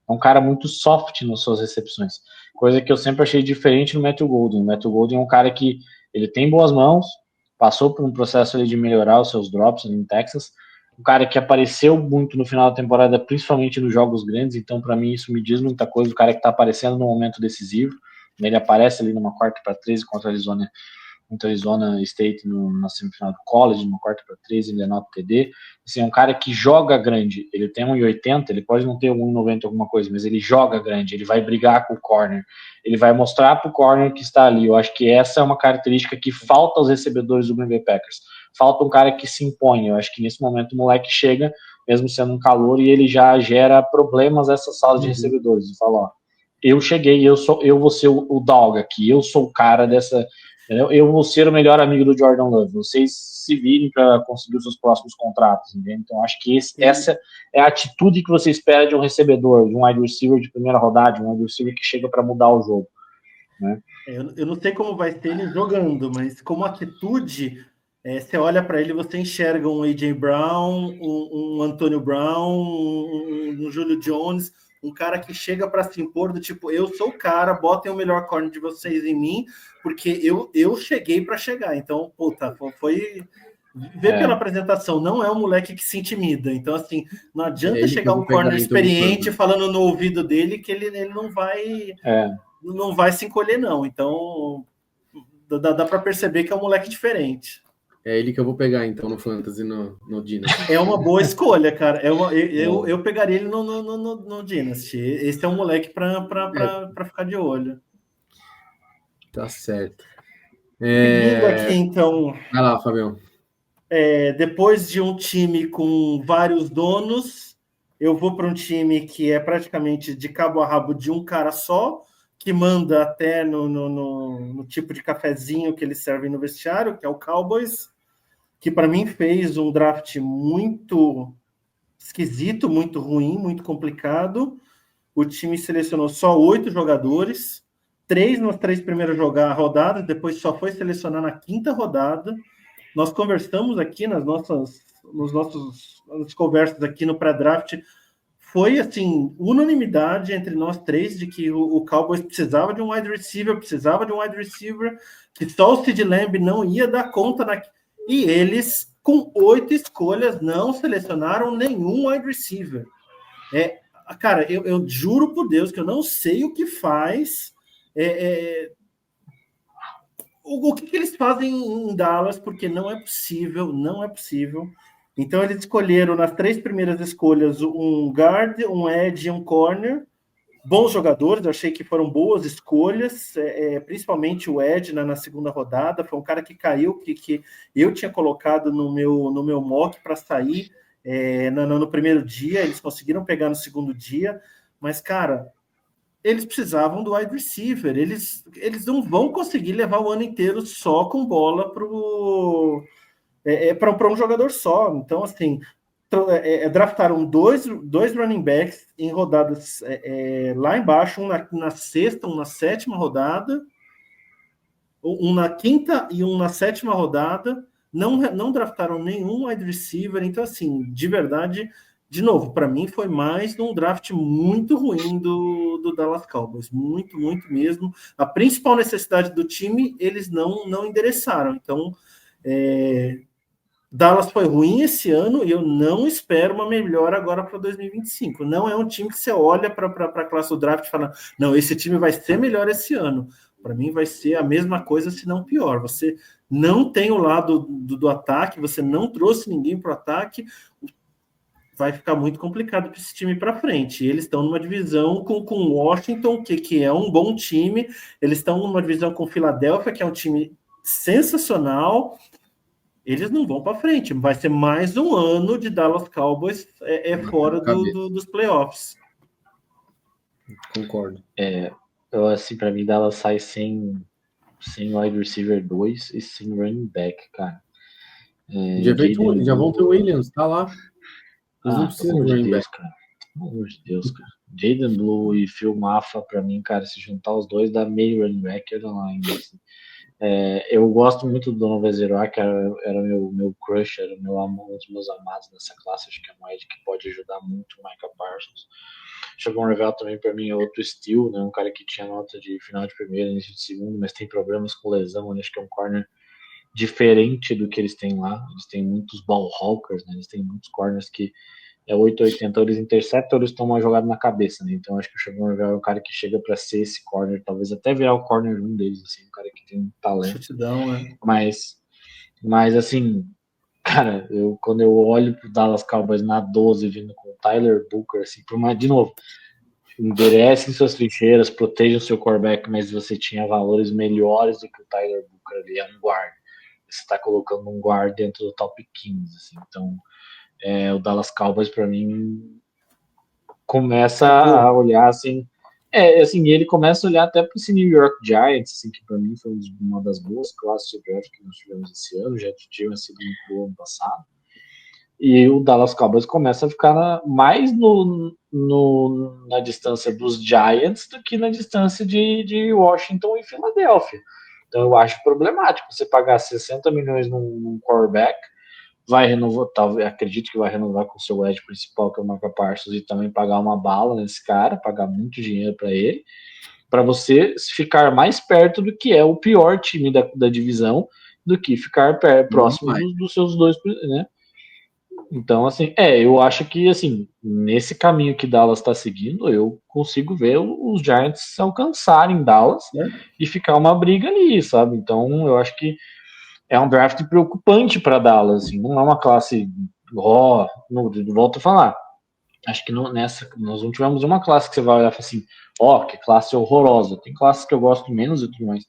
É um cara muito soft nas suas recepções, coisa que eu sempre achei diferente no Matthew Golden. O Matthew Golden é um cara que ele tem boas mãos, passou por um processo ali de melhorar os seus drops ali em Texas, um cara que apareceu muito no final da temporada, principalmente nos jogos grandes, então para mim isso me diz muita coisa, o cara que está aparecendo no momento decisivo, ele aparece ali numa 4ª-13 contra a Arizona State na semifinal do college, numa 4ª-13, ele anota TD, assim, é um cara que joga grande, ele tem 1,80, ele pode não ter 1,90 alguma coisa, mas ele joga grande, ele vai brigar com o corner, ele vai mostrar pro corner que está ali. Eu acho que essa é uma característica que falta aos recebedores do Green Bay Packers, falta um cara que se impõe. Eu acho que nesse momento o moleque chega, mesmo sendo um calor, e ele já gera problemas nessa sala de recebedores, e fala, eu cheguei, eu vou ser o dog aqui, eu sou o cara dessa... Eu vou ser o melhor amigo do Jordan Love. Vocês se virem para conseguir os seus próximos contratos, entende? Então, acho que essa é a atitude que você espera de um recebedor, de um wide receiver de primeira rodada, de um wide receiver que chega para mudar o jogo, né? Eu não sei como vai ser ele jogando, mas como atitude, você olha para ele, você enxerga um A.J. Brown, um Antonio Brown, um Julio Jones, um cara que chega para se impor do tipo, eu sou o cara, botem o melhor corner de vocês em mim, porque eu cheguei para chegar. Então, puta, foi ver pela apresentação, não é um moleque que se intimida. Então, assim, não adianta chegar um corner experiente falando no ouvido dele que ele não vai se encolher, não. Então, dá para perceber que é um moleque diferente. É ele que eu vou pegar, então, no Fantasy, no Dynasty. É uma boa escolha, cara. Eu pegaria ele no Dynasty. Esse é um moleque para ficar de olho. Tá certo. Seguindo aqui, então... Vai lá, Fabião. Depois de um time com vários donos, eu vou para um time que é praticamente de cabo a rabo de um cara só, que manda até no tipo de cafezinho que eles servem no vestiário, que é o Cowboys, que para mim fez um draft muito esquisito, muito ruim, muito complicado. o time selecionou só 8 jogadores, 3 nas 3 primeiras rodadas, depois só foi selecionar na 5ª rodada. Nós conversamos aqui nas nossas conversas aqui no pré-draft, foi assim, unanimidade entre nós 3 de que o Cowboys precisava de um wide receiver, que só o CeeDee Lamb não ia dar conta. E eles, com 8 escolhas, não selecionaram nenhum wide receiver. Cara, eu juro por Deus que eu não sei o que faz... O que eles fazem em Dallas, porque não é possível. Então, eles escolheram, nas 3 primeiras escolhas, um guard, um edge e um corner. Bons jogadores, eu achei que foram boas escolhas, principalmente o edge na 2ª rodada. Foi um cara que caiu, que eu tinha colocado no meu mock para sair no primeiro dia. Eles conseguiram pegar no 2º dia, mas, cara... eles precisavam do wide receiver. Eles não vão conseguir levar o ano inteiro só com bola para um jogador só. Então, assim, draftaram dois running backs em rodadas lá embaixo, um na 6ª, um na 7ª rodada, um na 5ª e um na 7ª rodada. Não draftaram nenhum wide receiver. Então, assim, de verdade... de novo, para mim foi mais um draft muito ruim do Dallas Cowboys, muito mesmo. A principal necessidade do time, eles não endereçaram. Então, Dallas foi ruim esse ano e eu não espero uma melhora agora para 2025. Não é um time que você olha para a classe do draft e fala, não, esse time vai ser melhor esse ano. Para mim vai ser a mesma coisa, se não pior. Você não tem o lado do ataque, você não trouxe ninguém para o ataque, vai ficar muito complicado para esse time para frente. Eles estão numa divisão com Washington, que é um bom time. Eles estão numa divisão com Filadélfia, que é um time sensacional. Eles não vão para frente. Vai ser mais um ano de Dallas Cowboys fora dos playoffs. Concordo. Assim, para mim, Dallas sai sem wide receiver 2 e sem running back, cara. Já vão ter o Williams, tá lá. Pelo amor de Deus, cara. Pelo amor de Deus, cara. Jaden Blue e Phil Maffa, pra mim, cara, se juntar os dois dá meio running back lá ainda. Assim. Eu gosto muito do Donovan Zeroa, que era meu crush, era um dos meus amados nessa classe. Acho que é um edge que pode ajudar muito o Micah Parsons. Chegou um Revel também, pra mim, é outro steal, né? Um cara que tinha nota de final de primeiro, início de segundo, mas tem problemas com lesão. Acho que é um corner diferente do que eles têm lá. Eles têm muitos ball hawkers, né? Eles têm muitos corners que 880, eles interceptam, eles tomam uma jogada na cabeça, né? Então acho que o Shagun é um cara que chega para ser esse corner, talvez até virar o corner 1 deles, assim, um cara que tem um talento. Chutidão, né? Mas assim, cara, quando eu olho pro Dallas Cowboys na 12, vindo com o Tyler Booker, assim, de novo, enderecem suas trincheiras, protejam seu quarterback, mas você tinha valores melhores do que o Tyler Booker ali, é um guard. Você está colocando um guard dentro do top 15, assim. Então, o Dallas Cowboys, para mim, começa a olhar, assim... assim, ele começa a olhar até para esse New York Giants, assim, que para mim foi uma das boas classes de draft que nós tivemos esse ano, já tinha sido muito bom ano passado. E o Dallas Cowboys começa a ficar mais na distância dos Giants do que na distância de Washington e Filadélfia. Então eu acho problemático você pagar 60 milhões num quarterback, vai renovar, acredito que vai renovar com o seu edge principal, que é o Micah Parsons, e também pagar uma bala nesse cara, pagar muito dinheiro para ele, para você ficar mais perto do que é o pior time da divisão, do que ficar próximo dos seus dois, né? Então, assim, eu acho que, assim, nesse caminho que Dallas está seguindo, eu consigo ver os Giants alcançarem Dallas e ficar uma briga ali, sabe? Então, eu acho que é um draft preocupante para Dallas, assim, não é uma classe, volto a falar, acho que nós não tivemos uma classe que você vai olhar e falar assim, que classe horrorosa, tem classes que eu gosto menos e tudo mais,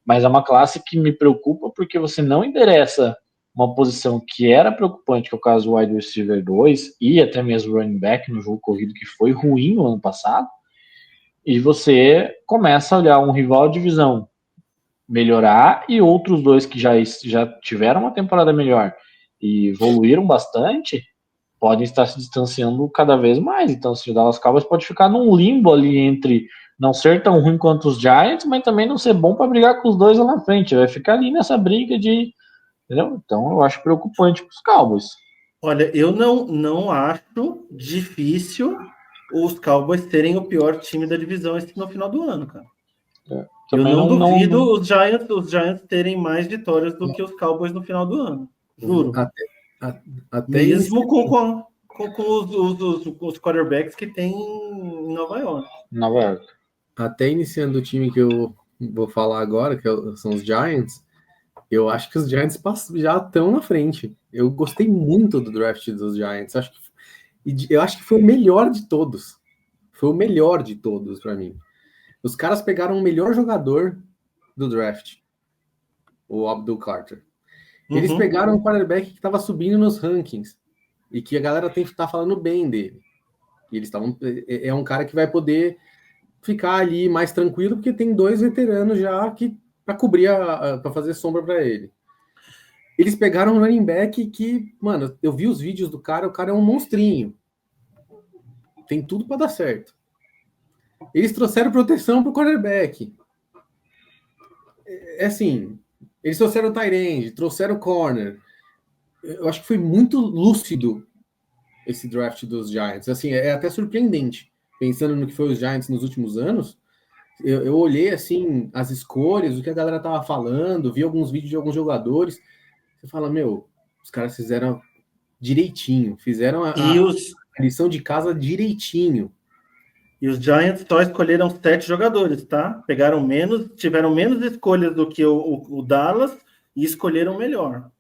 mas é uma classe que me preocupa porque você não endereça uma posição que era preocupante, que é o caso do wide receiver 2 e até mesmo running back no jogo corrido, que foi ruim no ano passado, e você começa a olhar um rival de divisão melhorar e outros dois que já tiveram uma temporada melhor e evoluíram bastante, podem estar se distanciando cada vez mais. Então, assim, o Dallas Cowboys pode ficar num limbo ali entre não ser tão ruim quanto os Giants, mas também não ser bom para brigar com os dois lá na frente. Vai ficar ali nessa briga de... Entendeu? Então, eu acho preocupante para os Cowboys. Olha, eu não acho difícil os Cowboys serem o pior time da divisão no final do ano, cara. Eu não duvido os Giants terem mais vitórias do que os Cowboys no final do ano. Juro. Até mesmo com os quarterbacks que tem em Nova York. Até iniciando o time que eu vou falar agora, são os Giants, eu acho que os Giants já estão na frente. Eu gostei muito do draft dos Giants. Eu acho que foi o melhor de todos. Foi o melhor de todos para mim. Os caras pegaram o melhor jogador do draft, o Abdul Carter. Eles pegaram um quarterback que estava subindo nos rankings e que a galera tá falando bem dele. E eles estavam. É um cara que vai poder ficar ali mais tranquilo, porque tem 2 veteranos já que para cobrir, para fazer sombra para ele. Eles pegaram um running back que, mano, eu vi os vídeos do cara, o cara é um monstrinho. Tem tudo para dar certo. Eles trouxeram proteção pro quarterback. É assim, eles trouxeram o tight end, trouxeram o corner. Eu acho que foi muito lúcido esse draft dos Giants. Assim, é até surpreendente. Pensando no que foi os Giants nos últimos anos, eu olhei, assim, as escolhas, o que a galera tava falando, vi alguns vídeos de alguns jogadores. Você fala, meu, os caras fizeram direitinho, fizeram a lição de casa direitinho. E os Giants só escolheram 7 jogadores, tá? Tiveram menos escolhas do que o Dallas e escolheram melhor.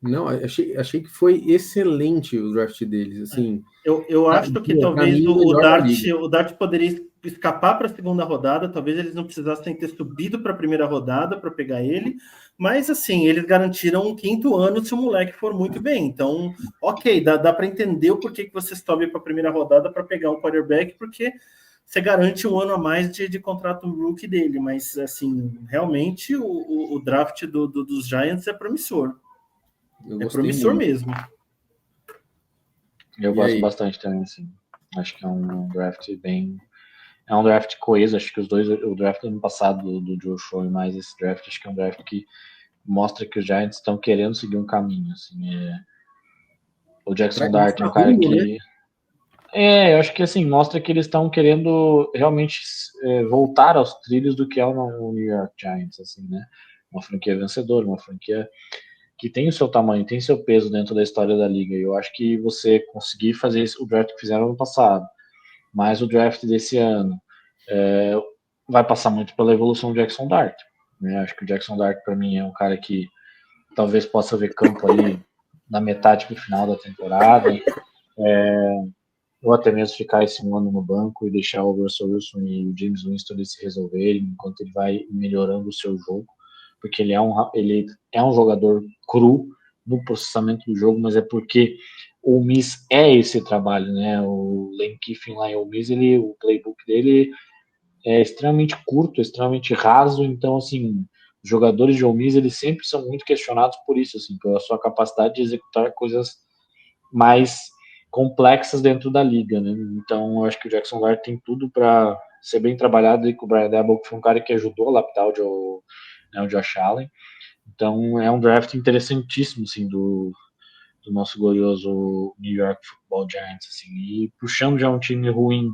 Não, achei que foi excelente o draft deles, assim. Eu acho que talvez o Dart poderia escapar para a segunda rodada, talvez eles não precisassem ter subido para a primeira rodada para pegar ele, mas assim, eles garantiram um 5º ano se o moleque for muito bem. Então, ok, dá para entender o porquê que você sobe para a primeira rodada para pegar um quarterback, porque você garante um ano a mais de contrato rookie dele, mas assim, realmente o draft dos Giants é promissor. É promissor mesmo. Eu gosto bastante também, assim. Acho que é um draft bem... É um draft coeso, acho que o draft do ano passado do Joe Show e mais esse draft, acho que é um draft que mostra que os Giants estão querendo seguir um caminho, assim. O Jackson Dart é um cara que... eu acho que, assim, mostra que eles estão querendo realmente voltar aos trilhos do que é o New York Giants, assim, né? Uma franquia vencedora, uma franquia que tem o seu tamanho, tem seu peso dentro da história da liga. E eu acho que você conseguir fazer o draft que fizeram ano passado, mais o draft desse ano, vai passar muito pela evolução do Jackson Dart. Né? Acho que o Jackson Dart, para mim, é um cara que talvez possa ver campo ali na metade para o final da temporada, ou até mesmo ficar esse ano no banco e deixar o Russell Wilson e o James Winston se resolverem enquanto ele vai melhorando o seu jogo, porque ele é um jogador cru no processamento do jogo, mas é porque o Miss é esse trabalho, né? O Lane Kiffin lá em Ole Miss, o playbook dele é extremamente curto, extremamente raso, então, assim, os jogadores de Ole Miss, eles sempre são muito questionados por isso, assim, pela sua capacidade de executar coisas mais complexas dentro da liga, né? Então, eu acho que o Jackson Dart tem tudo para ser bem trabalhado e com o Brian Daboll, que foi um cara que ajudou a lapidar o Josh Allen. Então, é um draft interessantíssimo, assim, do nosso glorioso New York Football Giants, assim, e puxando já um time ruim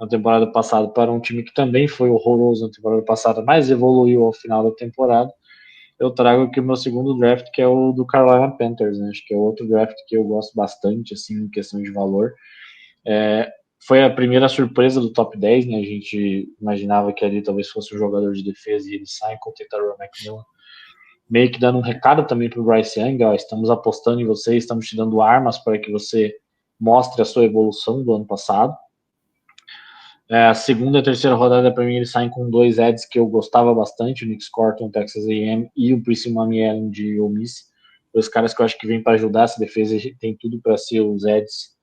na temporada passada para um time que também foi horroroso na temporada passada, mas evoluiu ao final da temporada, eu trago aqui o meu segundo draft, que é o do Carolina Panthers, né? Acho que é outro draft que eu gosto bastante, assim, em questão de valor. Foi a primeira surpresa do top 10, né? A gente imaginava que ali talvez fosse um jogador de defesa e ele sai com o Tentaroa McMillan, meio que dando um recado também para o Bryce Young, ó, estamos apostando em você, estamos te dando armas para que você mostre a sua evolução do ano passado. A segunda e a terceira rodada, para mim, eles saem com 2 ads que eu gostava bastante, o Nick Scotton, Texas A&M, e o Prince Mamiellen de Ole Miss. Os caras que eu acho que vêm para ajudar essa defesa, tem tudo para ser os ads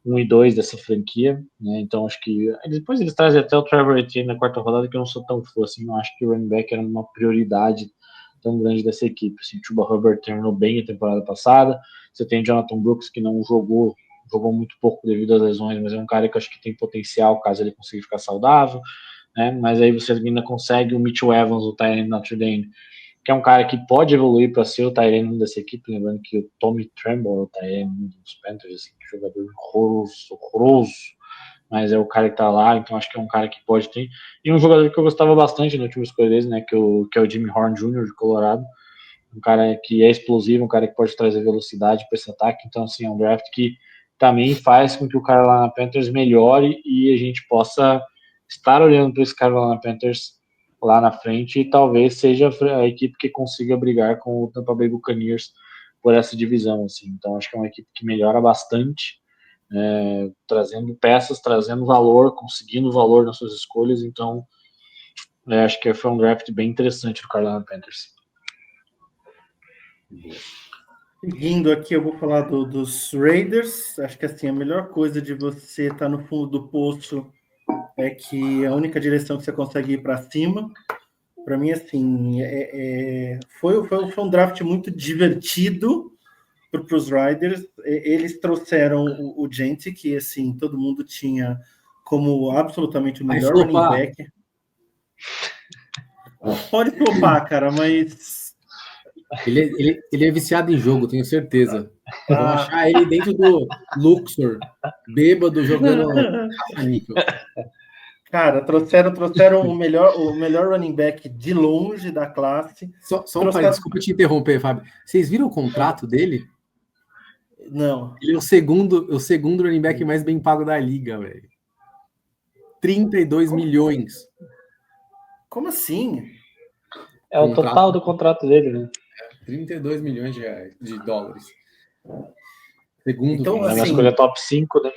1 e 2 dessa franquia, né? Então acho que depois eles trazem até o Trevor Etienne na quarta rodada, que eu não sou tão fã, assim, não acho que o running back era uma prioridade tão grande dessa equipe. Assim, o Chuba Hubbard terminou bem a temporada passada, você tem o Jonathan Brooks, que não jogou jogou muito pouco devido às lesões, mas é um cara que eu acho que tem potencial caso ele consiga ficar saudável, né? Mas aí você ainda consegue o Mitchell Evans, o Tyrant Notre Dame, que é um cara que pode evoluir para ser o Tyrant dessa equipe, lembrando que o Tommy Tremble é o Tyrant dos Panthers, assim, jogador horroroso, mas é o cara que tá lá, então acho que é um cara que pode ter. E um jogador que eu gostava bastante na última escolha deles, né, que é o Jimmy Horn Jr. de Colorado, um cara que é explosivo, um cara que pode trazer velocidade para esse ataque, então assim, é um draft que também faz com que o Carolina Panthers melhore e a gente possa estar olhando para esse Carolina Panthers lá na frente e talvez seja a equipe que consiga brigar com o Tampa Bay Buccaneers por essa divisão, assim. Então acho que é uma equipe que melhora bastante, trazendo peças, trazendo valor, conseguindo valor nas suas escolhas, então acho que foi um draft bem interessante do Carolina Panthers. Seguindo aqui, eu vou falar dos Raiders. Acho que assim, a melhor coisa de você estar no fundo do poço é que a única direção que você consegue ir para cima. Para mim, assim, foi um draft muito divertido para os Raiders. Eles trouxeram o Gente, que assim, todo mundo tinha como absolutamente o melhor running back. Pode flopar, cara, mas... Ele é viciado em jogo, tenho certeza. Vão achar ele dentro do Luxor, bêbado, jogando caça-níquel. Cara, trouxeram o melhor running back de longe da classe. Só um parênteses, desculpa te interromper, Fábio. Vocês viram o contrato dele? Não. Ele é o segundo running back mais bem pago da liga, velho. 32 milhões. Como assim? É o total do contrato dele, né? 32 milhões de dólares. Segundo. Então, assim, escolha top 5, né?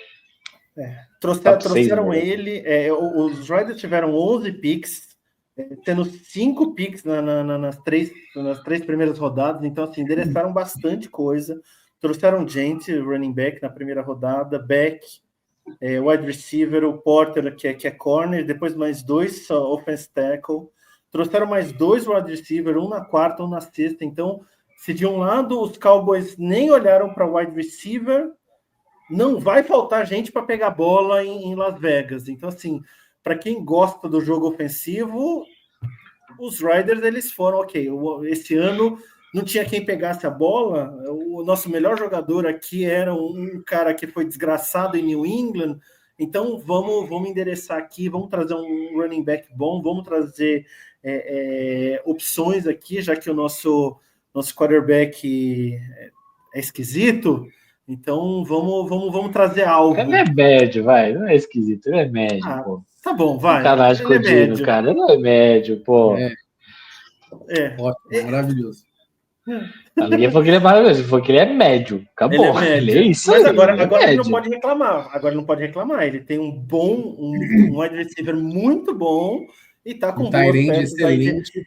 Trouxeram ele. Os Raiders tiveram 11 picks, tendo 5 picks nas três primeiras rodadas. Então, assim, endereçaram bastante coisa. Trouxeram gente, running back na primeira rodada, back, wide receiver, o Porter, que é corner, depois mais 2 offense tackle. Trouxeram mais 2 wide receiver, um na quarta, um na sexta. Então, se de um lado os Cowboys nem olharam para wide receiver, não vai faltar gente para pegar bola em Las Vegas. Então, assim, para quem gosta do jogo ofensivo, os Raiders, eles foram, ok, esse ano não tinha quem pegasse a bola, o nosso melhor jogador aqui era um cara que foi desgraçado em New England, então vamos endereçar aqui, vamos trazer um running back bom, vamos trazer opções aqui, já que o nosso quarterback é esquisito. Então, vamos trazer algo. Ele é médio, vai. Não é esquisito, ele é médio, pô. Tá bom, vai. Sacanagem com o Dino, cara. Ele não é médio, pô. Ótimo, maravilhoso. Ninguém falou que ele é maravilhoso, ele falou que ele é médio. Acabou. Ele é médio. Ele é isso. Mas agora ele não pode reclamar. Agora ele não pode reclamar. Ele tem um wide receiver muito bom e tá com boas peças excelente.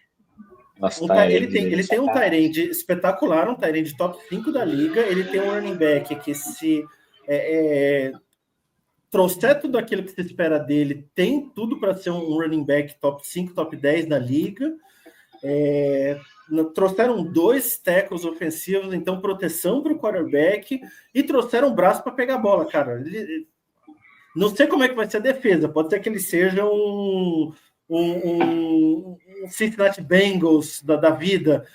Ele tem um tight end espetacular, um tight end top 5 da liga. Ele tem um running back que se trouxer tudo aquilo que se espera dele, tem tudo para ser um running back top 5, top 10 da liga. Trouxeram 2 tackles ofensivos, então proteção para o quarterback, e trouxeram um braço para pegar a bola, cara. Não sei como é que vai ser a defesa, pode ser que ele seja um Cincinnati Bengals da vida.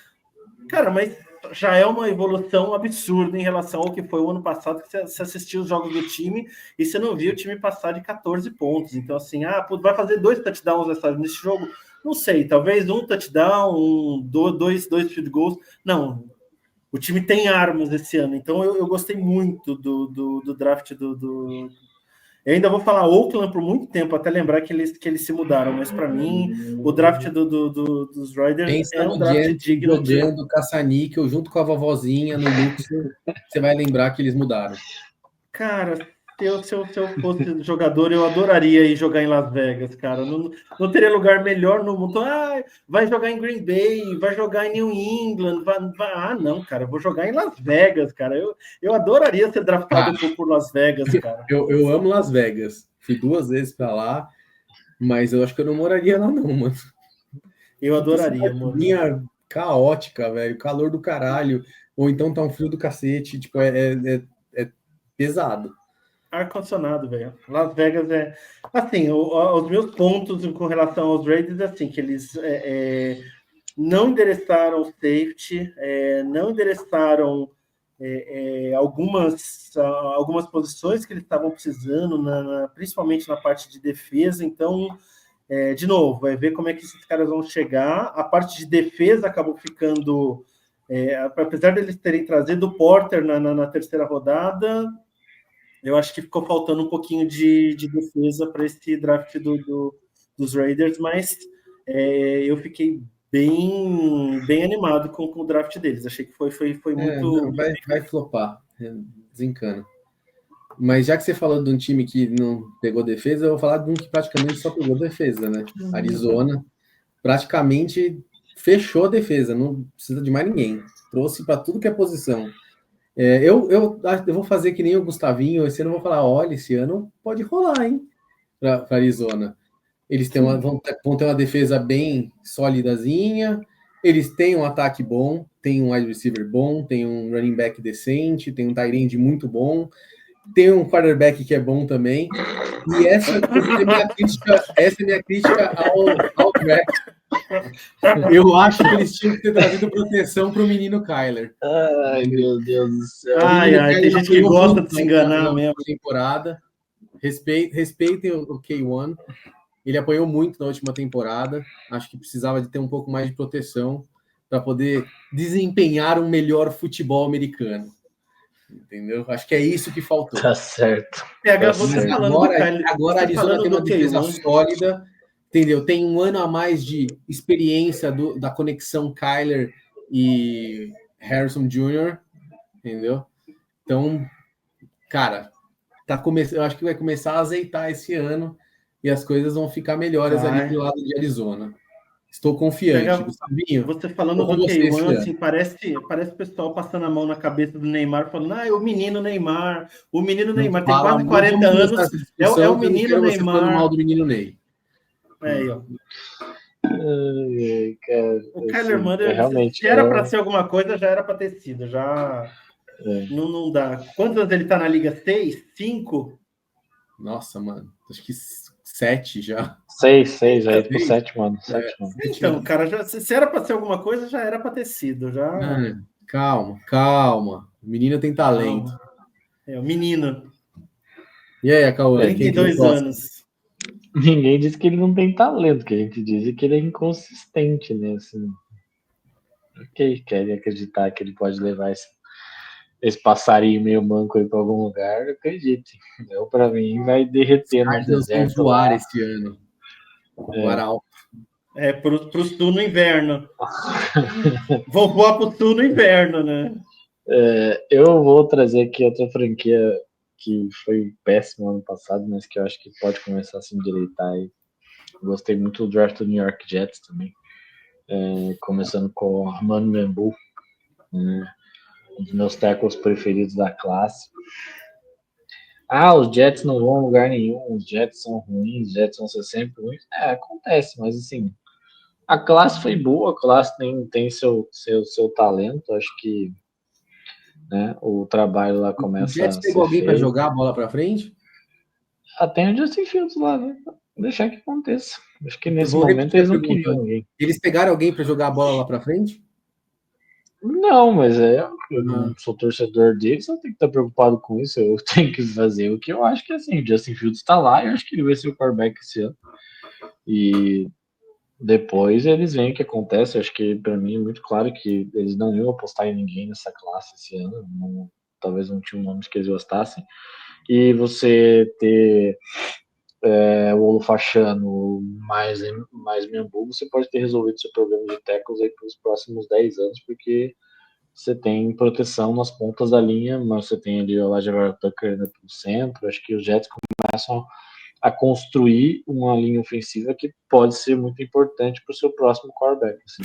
Cara, mas já é uma evolução absurda em relação ao que foi o ano passado, que você assistiu os jogos do time e você não viu o time passar de 14 pontos. Então, assim, vai fazer 2 touchdowns nesse jogo? Não sei, talvez um touchdown, dois field goals. Não, o time tem armas esse ano. Então, eu gostei muito do draft do... Eu ainda vou falar Oakland por muito tempo, até lembrar que eles se mudaram, mas para mim, o draft dos Raiders é um draft digno. Jogando caça-níquel junto com a vovozinha no Luxor, você vai lembrar que eles mudaram. Cara, se eu fosse jogador, eu adoraria ir jogar em Las Vegas, cara. Não teria lugar melhor no mundo. Vai jogar em Green Bay, vai jogar em New England. Não, cara, eu vou jogar em Las Vegas, cara. Eu adoraria ser draftado por Las Vegas, cara. Eu amo Las Vegas. Fui 2 vezes para lá, mas eu acho que eu não moraria lá, não, mano. Eu adoraria, mano. Minha caótica, velho. Calor do caralho. Ou então tá um frio do cacete. Tipo, é pesado. ar-condicionado, velho. Las Vegas é... Assim, os meus pontos com relação aos Raiders é assim, que eles não endereçaram o safety, não endereçaram algumas posições que eles estavam precisando, principalmente na parte de defesa. Então, de novo, vai ver como é que esses caras vão chegar. A parte de defesa acabou ficando... apesar deles terem trazido o Porter na terceira rodada, eu acho que ficou faltando um pouquinho de defesa para esse draft dos Raiders, mas eu fiquei bem animado com o draft deles. Achei que foi muito... Não, vai flopar, desencana. Mas já que você falou de um time que não pegou defesa, eu vou falar de um que praticamente só pegou defesa, né? Arizona praticamente fechou a defesa, não precisa de mais ninguém. Trouxe para tudo que é posição. Eu vou fazer que nem o Gustavinho, esse ano eu vou falar, olha, esse ano pode rolar, hein? Para Arizona. Eles vão ter uma defesa bem sólidazinha, eles têm um ataque bom, tem um wide receiver bom, tem um running back decente, tem um tight end muito bom, tem um quarterback que é bom também. E essa é minha crítica ao draft. Eu acho que eles tinham que ter trazido proteção para o menino Kyler. Ai, meu Deus do céu. Tem gente que gosta de se enganar mesmo. Temporada. Respeitem o K1. Ele apanhou muito na última temporada. Acho que precisava de ter um pouco mais de proteção para poder desempenhar um melhor futebol americano. Entendeu? Acho que é isso que faltou. Tá certo. Agora a Arizona tem uma defesa sólida, entendeu? Tem um ano a mais de experiência da conexão Kyler e Harrison Jr., entendeu? Então, cara, eu acho que vai começar a azeitar esse ano e as coisas vão ficar melhores ali pro lado de Arizona. Estou confiante. Você falando do K1, assim, parece o pessoal passando a mão na cabeça do Neymar, falando, o menino Neymar tem quase 40 anos, é o menino Neymar. Você mal do menino Ney. Aí, ó. O Kyler Murray, se era para ser alguma coisa, já era para ter sido, já não dá. Quantos anos ele tá na Liga? 6? 5? Nossa, mano, acho que 7 já. 6, aí pro 7 anos. Então, cara, se era para ser alguma coisa, já era para ter sido. Já... Calma. O menino tem talento. O menino. E aí, Cauã? 32 anos. Ninguém diz que ele não tem talento, que a gente diz que ele é inconsistente, né? Assim, ok, querem acreditar que ele pode levar esse passarinho meio manco aí para algum lugar, acredite. Eu, para mim, vai derreter no deserto. Vão voar esse ano. Voar alto. Pro sul no inverno. Vou voar pro sul no inverno, né? Eu vou trazer aqui outra franquia que foi péssima ano passado, mas que eu acho que pode começar a se endireitar aí. Gostei muito do draft do New York Jets também. Começando com o Armando Membu, um dos meus tackles preferidos da classe. Os Jets não vão a lugar nenhum, os Jets são ruins, os Jets vão ser sempre ruins. Acontece, mas assim, a classe foi boa, a classe tem seu talento, acho que o trabalho lá começa a ser pegou alguém para jogar a bola para frente? Tem o Justin Fields lá, né? Deixar que aconteça. Acho que nesse momento eles não queriam alguém. Eles pegaram alguém para jogar a bola lá para frente? Não, mas eu não sou torcedor deles, eu tenho que estar preocupado com isso, eu tenho que fazer o que eu acho que assim, o Justin Fields está lá e eu acho que ele vai ser o quarterback esse ano. E depois eles veem o que acontece, acho que para mim é muito claro que eles não iam apostar em ninguém nessa classe esse ano, talvez não tinha nomes que eles gostassem. E você ter o Olufachano mais Membu, você pode ter resolvido seu problema de tackles aí pelos próximos 10 anos, porque você tem proteção nas pontas da linha, mas você tem ali o Elijah Tucker no centro. Acho que os Jets começam a construir uma linha ofensiva que pode ser muito importante para o seu próximo quarterback, assim.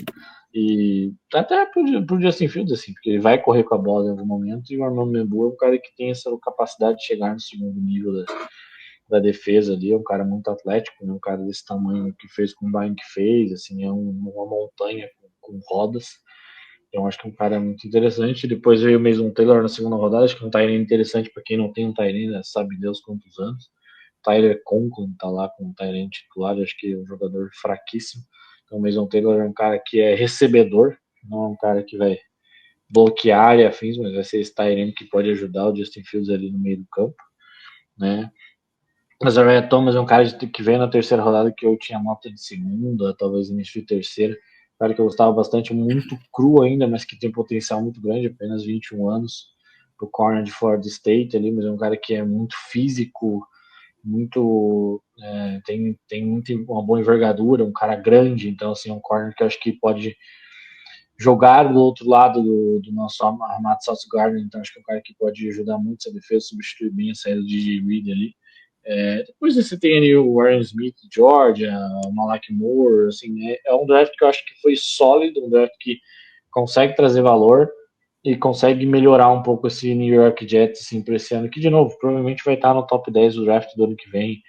E até pro Justin Fields, assim, porque ele vai correr com a bola em algum momento, e o Armando Membu é um cara que tem essa capacidade de chegar no segundo nível da defesa ali, é um cara muito atlético, né? Um cara desse tamanho que fez com o Bayern que fez, assim, é uma montanha com rodas. Então acho que é um cara muito interessante. Depois veio o Mason Taylor na segunda rodada, acho que é um tight end interessante para quem não tem um tight end, né? Sabe Deus quantos anos. Tyler Conklin tá lá com o tight end titular, acho que é um jogador fraquíssimo. Então o Mason Taylor é um cara que é recebedor, não é um cara que vai bloquear e afins, mas vai ser esse tight end que pode ajudar o Justin Fields ali no meio do campo, né? Mas o Ryan Thomas é um cara que veio na terceira rodada que eu tinha nota de segunda, talvez início de terceira. Um cara que eu gostava bastante, muito cru ainda, mas que tem potencial muito grande, apenas 21 anos, pro corner de Florida State ali, mas é um cara que é muito físico, muito tem muito uma boa envergadura, um cara grande, então assim, um corner que eu acho que pode jogar do outro lado do nosso armado South Garden, então acho que é um cara que pode ajudar muito essa defesa, substituir bem a saída do DJ Reed ali. Depois você tem ali o Warren Smith de Georgia, o Malak Moore, assim, é um draft que eu acho que foi sólido, um draft que consegue trazer valor e consegue melhorar um pouco esse New York Jets assim, para esse ano, que de novo, provavelmente vai estar no top 10 do draft do ano que vem,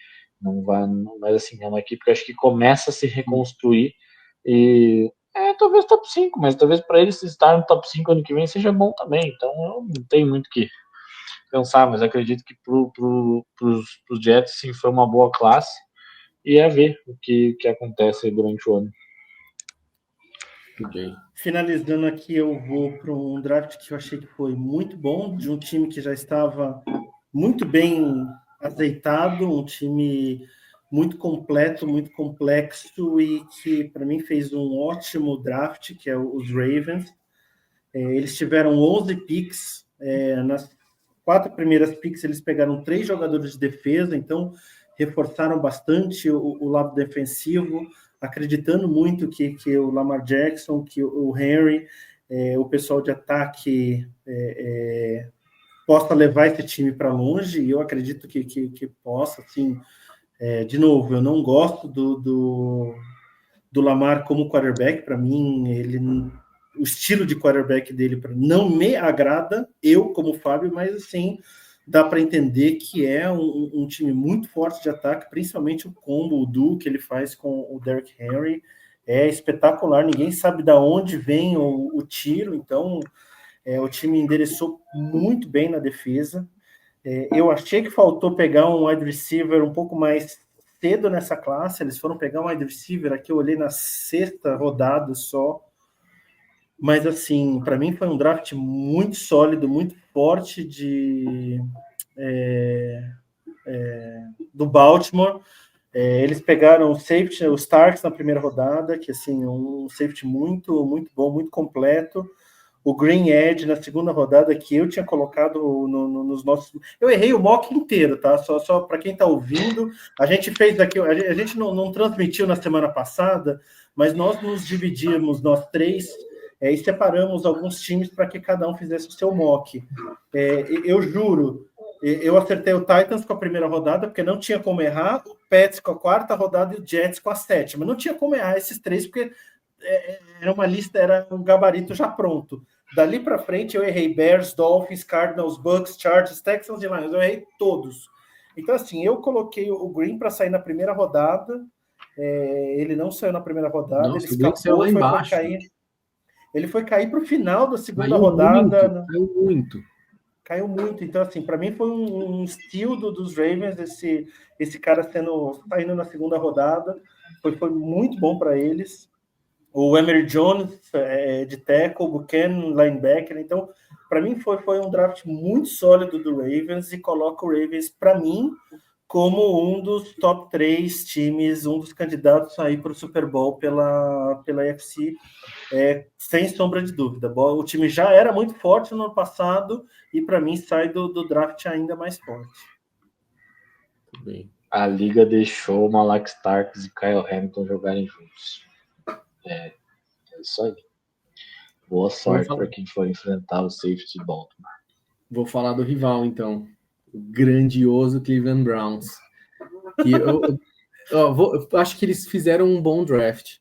mas assim, é uma equipe que eu acho que começa a se reconstruir e talvez top 5, mas talvez para eles estar no top 5 ano que vem seja bom também, então eu não tenho muito que pensar, mas acredito que pros Jets sim foi uma boa classe e é ver o que acontece durante o ano. Okay. Finalizando aqui, eu vou para um draft que eu achei que foi muito bom, de um time que já estava muito bem azeitado, um time muito completo, muito complexo e que para mim fez um ótimo draft, que é os Ravens. Eles tiveram 11 picks, nas 4 primeiras picks eles pegaram 3 jogadores de defesa, então reforçaram bastante o lado defensivo, acreditando muito que o Lamar Jackson, que o Henry, o pessoal de ataque possa levar esse time para longe, e eu acredito que possa, assim, de novo, eu não gosto do Lamar como quarterback, para mim, o estilo de quarterback dele não me agrada, eu como Fábio, mas assim, dá para entender que é um time muito forte de ataque, principalmente o combo, o duo que ele faz com o Derrick Henry, é espetacular, ninguém sabe de onde vem o tiro, então o time endereçou muito bem na defesa. Eu achei que faltou pegar um wide receiver um pouco mais cedo nessa classe, eles foram pegar um wide receiver, aqui eu olhei na 6ª rodada só, mas assim, para mim foi um draft muito sólido, muito forte do Baltimore. Eles pegaram o safety, o Starks na primeira rodada, que assim, um safety muito, muito bom, muito completo. O Green Edge na segunda rodada, que eu tinha colocado nos nossos... Eu errei o mock inteiro, tá? Só para quem está ouvindo. A gente fez aqui... A gente não transmitiu na semana passada, mas nós nos dividimos, nós 3, e separamos alguns times para que cada um fizesse o seu mock. Eu juro, eu acertei o Titans com a primeira rodada, porque não tinha como errar, o Pets com a 4ª rodada e o Jets com a 7ª. Não tinha como errar esses 3, porque era uma lista, era um gabarito já pronto. Dali para frente eu errei Bears, Dolphins, Cardinals, Bucks, Chargers, Texans e Lions. Eu errei todos. Então, assim, eu coloquei o Green para sair na primeira rodada. Ele não saiu na primeira rodada. Nossa, ele escapou, foi cair. Ele foi cair para o final da segunda rodada. Caiu muito. Então, assim, para mim foi um steal dos Ravens, esse cara saindo na segunda rodada. Foi muito bom para eles. O Emery Jones de tackle, o Buchanan linebacker. Então, para mim foi um draft muito sólido do Ravens e coloca o Ravens, para mim, como um dos top 3 times, um dos candidatos a ir para o Super Bowl pela AFC, sem sombra de dúvida. O time já era muito forte no ano passado e, para mim, sai do draft ainda mais forte. Muito bem. A liga deixou o Malak Starks e Kyle Hamilton jogarem juntos. É isso aí. Boa sorte para quem for enfrentar o safety de Baltimore. Vou falar do rival, então. O grandioso Cleveland Browns. Que eu acho que eles fizeram um bom draft.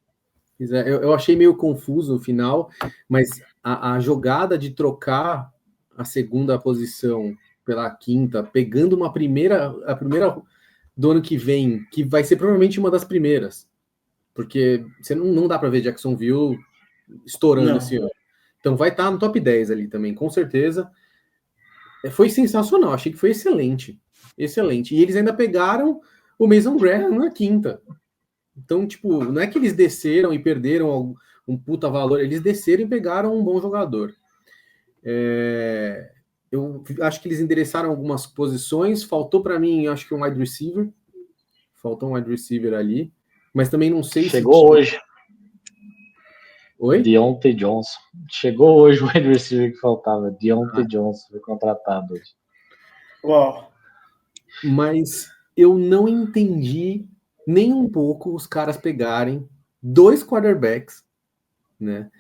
Eu achei meio confuso no final, mas a jogada de trocar a segunda posição pela 5ª, pegando a primeira do ano que vem, que vai ser provavelmente uma das primeiras, porque você não dá para ver Jacksonville estourando esse ano. Então vai estar no top 10 ali também, com certeza. Foi sensacional, achei que foi excelente. Excelente. E eles ainda pegaram o Mason Graham na quinta. Então, tipo, não é que eles desceram e perderam um puta valor, eles desceram e pegaram um bom jogador. Eu acho que eles endereçaram algumas posições, faltou para mim, acho que um wide receiver. Faltou um wide receiver ali, mas também não sei Chegou se... hoje. Oi? Deontay Johnson. Chegou hoje o wide receiver que faltava. Deontay Johnson foi contratado hoje. Uau. Mas eu não entendi nem um pouco os caras pegarem 2 quarterbacks, né?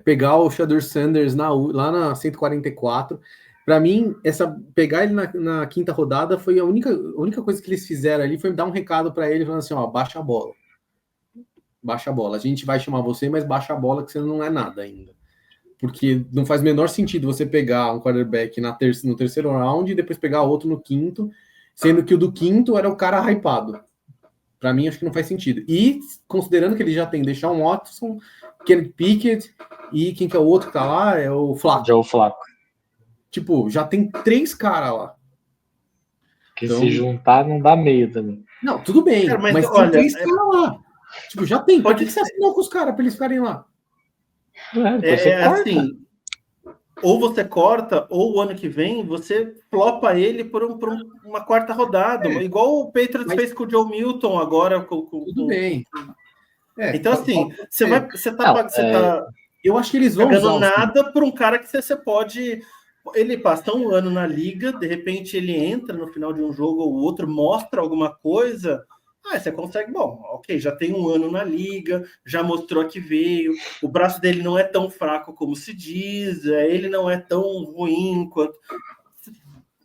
Pegar o Shedeur Sanders lá na 144. Para mim, pegar ele na quinta rodada foi a única coisa que eles fizeram ali, foi dar um recado para ele, falando assim, ó, baixa a bola. Baixa a bola. A gente vai chamar você, mas baixa a bola que você não é nada ainda. Porque não faz o menor sentido você pegar um quarterback no terceiro round e depois pegar outro no quinto, sendo que o do quinto era o cara hypado. Para mim, acho que não faz sentido. E considerando que ele já tem Deshaun Watson, Kenny Pickett e quem que é o outro que tá lá? É o Flacco. Joe Flacco. Tipo, já tem 3 caras lá. Que então, se juntar não dá meio também. Não, tudo bem, cara, mas olha, tem 3 caras lá. Tipo, já tem. Por que você assinou com os caras para eles ficarem lá? Assim, ou você corta, ou o ano que vem você flopa ele por uma quarta rodada, igual o Patriots fez com o Joe Milton agora. Tudo bem. Então, assim, você tá eu acho que eles vão pagando nada por um cara que você pode... Ele passa um ano na liga, de repente ele entra no final de um jogo ou outro, mostra alguma coisa... você consegue, bom, ok, já tem um ano na liga, já mostrou que veio, o braço dele não é tão fraco como se diz, ele não é tão ruim quanto...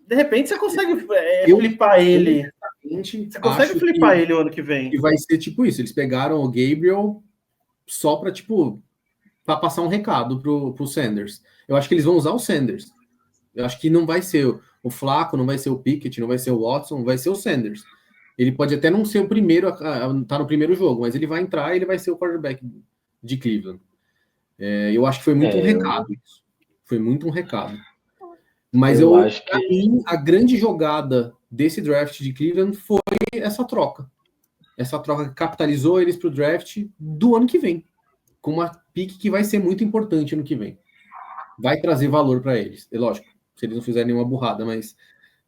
De repente você consegue flipar ele. Você consegue flipar ele o ano que vem. E vai ser tipo isso, eles pegaram o Gabriel só para tipo, para passar um recado pro Sanders. Eu acho que eles vão usar o Sanders. Eu acho que não vai ser o Flacco, não vai ser o Pickett, não vai ser o Watson, vai ser o Sanders. Ele pode até não ser o primeiro a estar no primeiro jogo, mas ele vai entrar e ele vai ser o quarterback de Cleveland. Eu acho que foi muito um recado isso. Foi muito um recado. Mas eu acho que mim, a grande jogada desse draft de Cleveland foi essa troca. Essa troca que capitalizou eles para o draft do ano que vem. Com uma pick que vai ser muito importante ano que vem. Vai trazer valor para eles. É lógico, se eles não fizerem nenhuma burrada, mas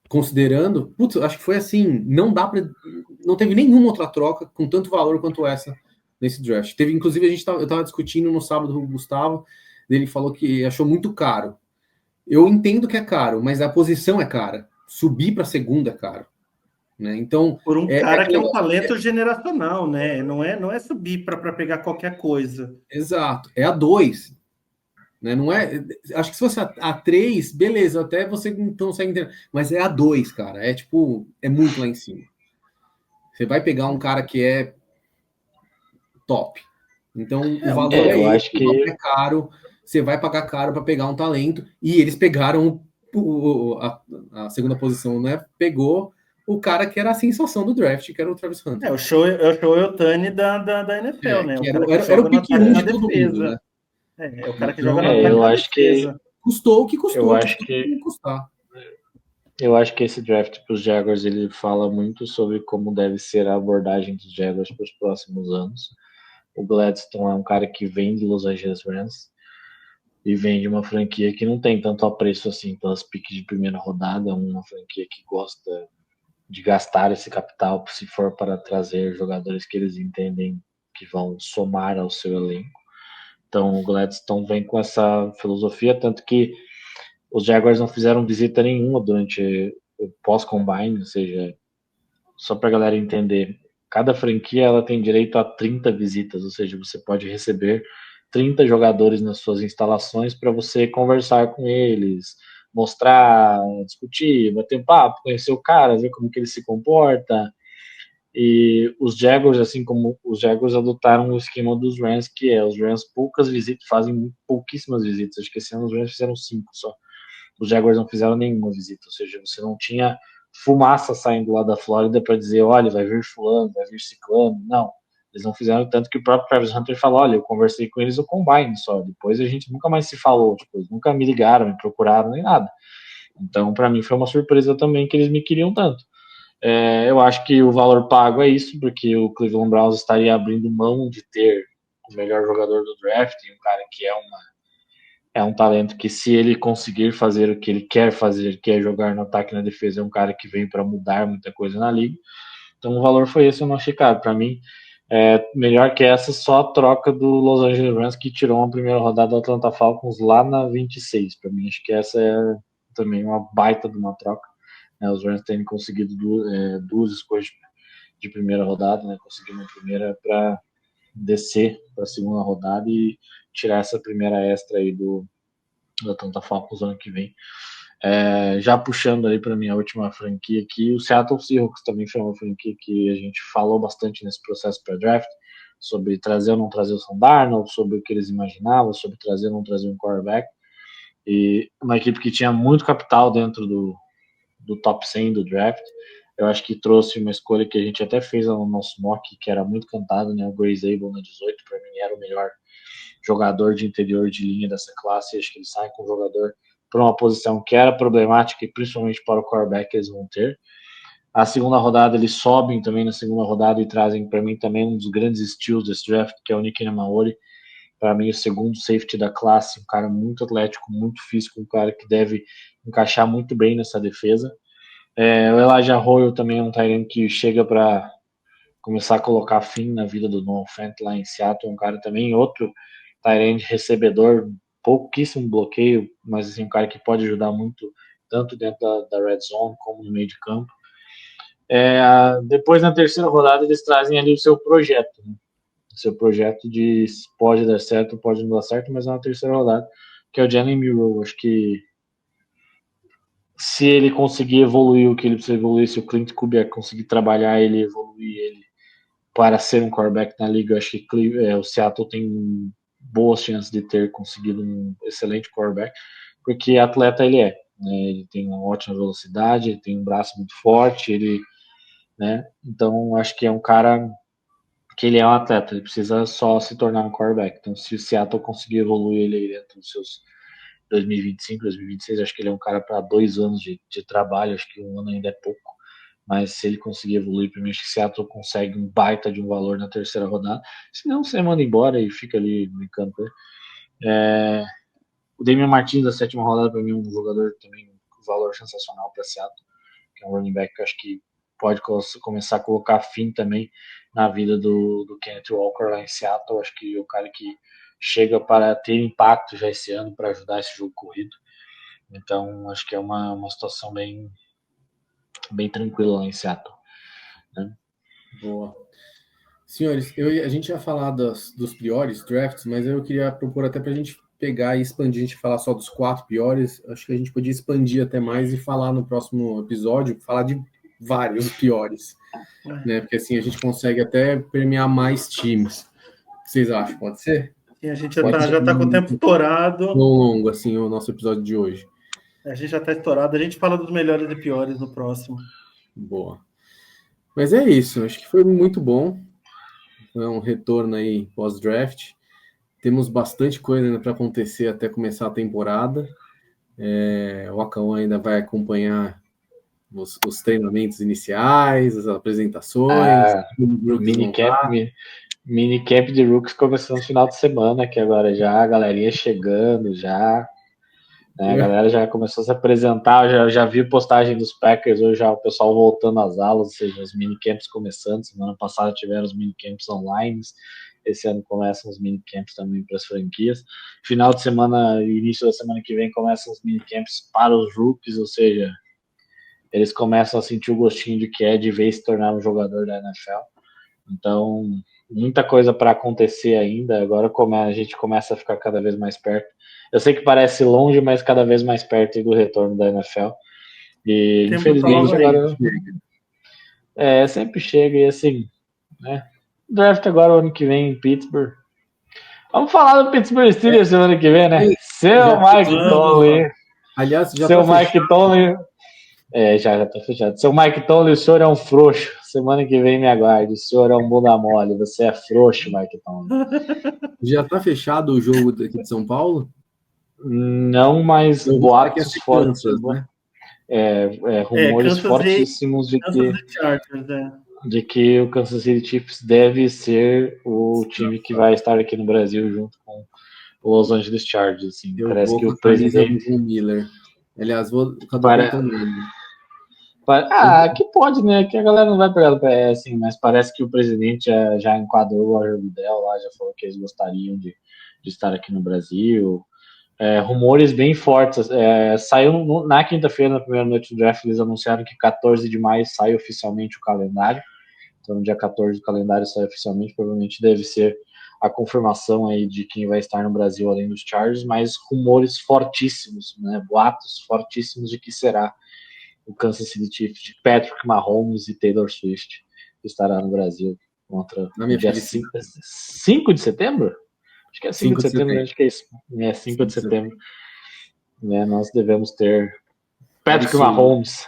considerando, putz, acho que foi assim, não teve nenhuma outra troca com tanto valor quanto essa nesse draft. Teve, inclusive, eu estava discutindo no sábado com o Gustavo, ele falou que achou muito caro. Eu entendo que é caro, mas a posição é cara. Subir para segunda é caro. Né? Então, por um cara que é um talento geracional, né? Não é subir para pegar qualquer coisa. Exato, é a 2. Né? Não é, acho que se fosse a 3, beleza, até você consegue entender, mas é a 2, cara, é muito lá em cima. Você vai pegar um cara que é top, então o valor é caro, você vai pagar caro para pegar um talento, e eles pegaram a segunda posição, né? Pegou o cara que era a sensação do draft, que era o Travis Hunter. O Shohei Ohtani da NFL, né? Era o pique 1 de todo mundo, né? É o cara que joga na defesa. Custou o que custou. Eu acho que esse draft para os Jaguars ele fala muito sobre como deve ser a abordagem dos Jaguars para os próximos anos. O Gladstone é um cara que vem de Los Angeles Rams e vem de uma franquia que não tem tanto apreço assim pelas piques de primeira rodada, uma franquia que gosta de gastar esse capital se for para trazer jogadores que eles entendem que vão somar ao seu elenco. Então o Gladstone vem com essa filosofia, tanto que os Jaguars não fizeram visita nenhuma durante o pós-combine, ou seja, só para a galera entender, cada franquia ela tem direito a 30 visitas, ou seja, você pode receber 30 jogadores nas suas instalações para você conversar com eles, mostrar, discutir, bater um papo, conhecer o cara, ver como que ele se comporta. E os Jaguars, assim como os Jaguars adotaram o esquema dos Rams, que é os Rams fazem pouquíssimas visitas, acho que esse ano os Rams fizeram 5 só. Os Jaguars não fizeram nenhuma visita, ou seja, você não tinha fumaça saindo lá da Flórida para dizer, olha, vai vir fulano, vai vir ciclano, não. Eles não fizeram tanto que o próprio Travis Hunter falou, olha, eu conversei com eles no Combine só, depois a gente nunca mais se falou, tipo, eles nunca me ligaram, me procuraram, nem nada. Então, para mim, foi uma surpresa também que eles me queriam tanto. Eu acho que o valor pago é isso, porque o Cleveland Browns estaria abrindo mão de ter o melhor jogador do draft, e um cara que é um talento que, se ele conseguir fazer o que ele quer fazer, que é jogar no ataque e na defesa, é um cara que vem para mudar muita coisa na liga. Então o valor foi esse, eu não achei caro. Para mim, melhor que essa, só a troca do Los Angeles Rams, que tirou uma primeira rodada do Atlanta Falcons lá na 26. Para mim, acho que essa é também uma baita de uma troca. Os Rams têm conseguido duas escolhas de primeira rodada, né? Conseguindo a primeira para descer para a segunda rodada e tirar essa primeira extra aí do Atlanta Falcons ano que vem. Já puxando aí para minha última franquia aqui, o Seattle Seahawks também foi uma franquia que a gente falou bastante nesse processo pré-draft, sobre trazer ou não trazer o Sam Darnold, sobre o que eles imaginavam, sobre trazer ou não trazer um quarterback, e uma equipe que tinha muito capital dentro do top 100 do draft. Eu acho que trouxe uma escolha que a gente até fez no nosso mock, que era muito cantado, né? O Grace Able na 18, para mim era o melhor jogador de interior de linha dessa classe. Acho que ele sai com um jogador para uma posição que era problemática, e principalmente para o quarterback eles vão ter. A segunda rodada eles sobem também na segunda rodada e trazem para mim também um dos grandes steals desse draft, que é o Nick Namaori. Para mim, o segundo safety da classe, um cara muito atlético, muito físico, um cara que deve encaixar muito bem nessa defesa. O Elijah Royal também é um tight end que chega para começar a colocar fim na vida do Noah Fant lá em Seattle, um cara também, outro tight end recebedor, pouquíssimo bloqueio, mas assim, um cara que pode ajudar muito, tanto dentro da red zone como no meio de campo. Depois, na terceira rodada, eles trazem ali o seu projeto, né? Seu projeto de pode dar certo, pode não dar certo, mas é na terceira rodada, que é o Jalen Milroe. Acho que se ele conseguir evoluir o que ele precisa evoluir, se o Clint Kubiak conseguir trabalhar ele, evoluir ele para ser um quarterback na liga, eu acho que o Seattle tem boas chances de ter conseguido um excelente quarterback, porque atleta ele é, né? Ele tem uma ótima velocidade, ele tem um braço muito forte, né? Então acho que é um cara que ele é um atleta, ele precisa só se tornar um quarterback. Então, se o Seattle conseguir evoluir ele aí dentro dos seus 2025, 2026, acho que ele é um cara para 2 anos de trabalho, acho que 1 ano ainda é pouco, mas se ele conseguir evoluir, para mim, acho que o Seattle consegue um baita de um valor na terceira rodada. Se não, você manda embora e fica ali brincando. O Damian Martins, da sétima rodada, para mim, é um jogador também um valor sensacional para Seattle, que é um running back que eu acho que pode começar a colocar fim também na vida do Kenneth Walker lá em Seattle. Acho que é o cara que chega para ter impacto já esse ano, para ajudar esse jogo corrido. Então, acho que é uma situação bem, bem tranquila lá em Seattle, né? Boa. Senhores, a gente ia falar dos piores drafts, mas eu queria propor até para a gente pegar e expandir, a gente falar só dos 4 piores. Acho que a gente podia expandir até mais e falar no próximo episódio, falar de vários piores, né? Porque assim a gente consegue até premiar mais times. O que vocês acham? Pode ser? E a gente já tá com o tempo estourado. Longo, assim, o nosso episódio de hoje. A gente já tá estourado. A gente fala dos melhores e piores no próximo. Boa. Mas é isso. Acho que foi muito bom. Foi um retorno aí pós-draft. Temos bastante coisa ainda para acontecer até começar a temporada. O Acão ainda vai acompanhar os treinamentos iniciais, as apresentações, minicamp de rookies começando no final de semana, que agora já a galerinha chegando, já, né, a galera já começou a se apresentar, já vi postagem dos Packers, hoje já o pessoal voltando às aulas, ou seja, os minicamps começando. Semana passada tiveram os minicamps online, esse ano começam os minicamps também para as franquias. Final de semana, início da semana que vem, começam os minicamps para os rookies, ou seja, eles começam a sentir o gostinho de que é de vez se tornar um jogador da NFL. Então, muita coisa para acontecer ainda. Agora a gente começa a ficar cada vez mais perto. Eu sei que parece longe, mas cada vez mais perto do retorno da NFL. E, infelizmente, agora... sempre chega. E assim, né? Draft agora o ano que vem em Pittsburgh. Vamos falar do Pittsburgh Steelers semana que vem, né? Seu Mike Tomlin. Aliás, seu Mike Tomlin Já tá fechado. Seu Mike Tomlin, o senhor é um frouxo. Semana que vem me aguarde. O senhor é um bunda mole. Você é frouxo, Mike Tomlin. Já tá fechado o jogo aqui de São Paulo? Não, mas boatos fortes, né? rumores fortíssimos de que o Kansas City Chiefs deve ser o time que vai estar aqui no Brasil junto com o Los Angeles Chargers. Assim. Parece que o presidente Miller. Aliás, vou que pode, né? Que a galera não vai pegar do pé, assim, mas parece que o presidente já enquadrou o Roger Goodell lá, já falou que eles gostariam de estar aqui no Brasil. Rumores bem fortes. Saiu na quinta-feira, na primeira noite do draft, eles anunciaram que 14 de maio sai oficialmente o calendário. Então, no dia 14 o calendário sai oficialmente, provavelmente deve ser a confirmação aí de quem vai estar no Brasil além dos Chargers, mas rumores fortíssimos, né? Boatos fortíssimos de que será o Kansas City Chiefs de Patrick Mahomes e Taylor Swift que estará no Brasil contra no dia 5 de setembro? Acho que é 5 de setembro, acho que é isso. 5 de setembro. Nós devemos ter Patrick Mahomes,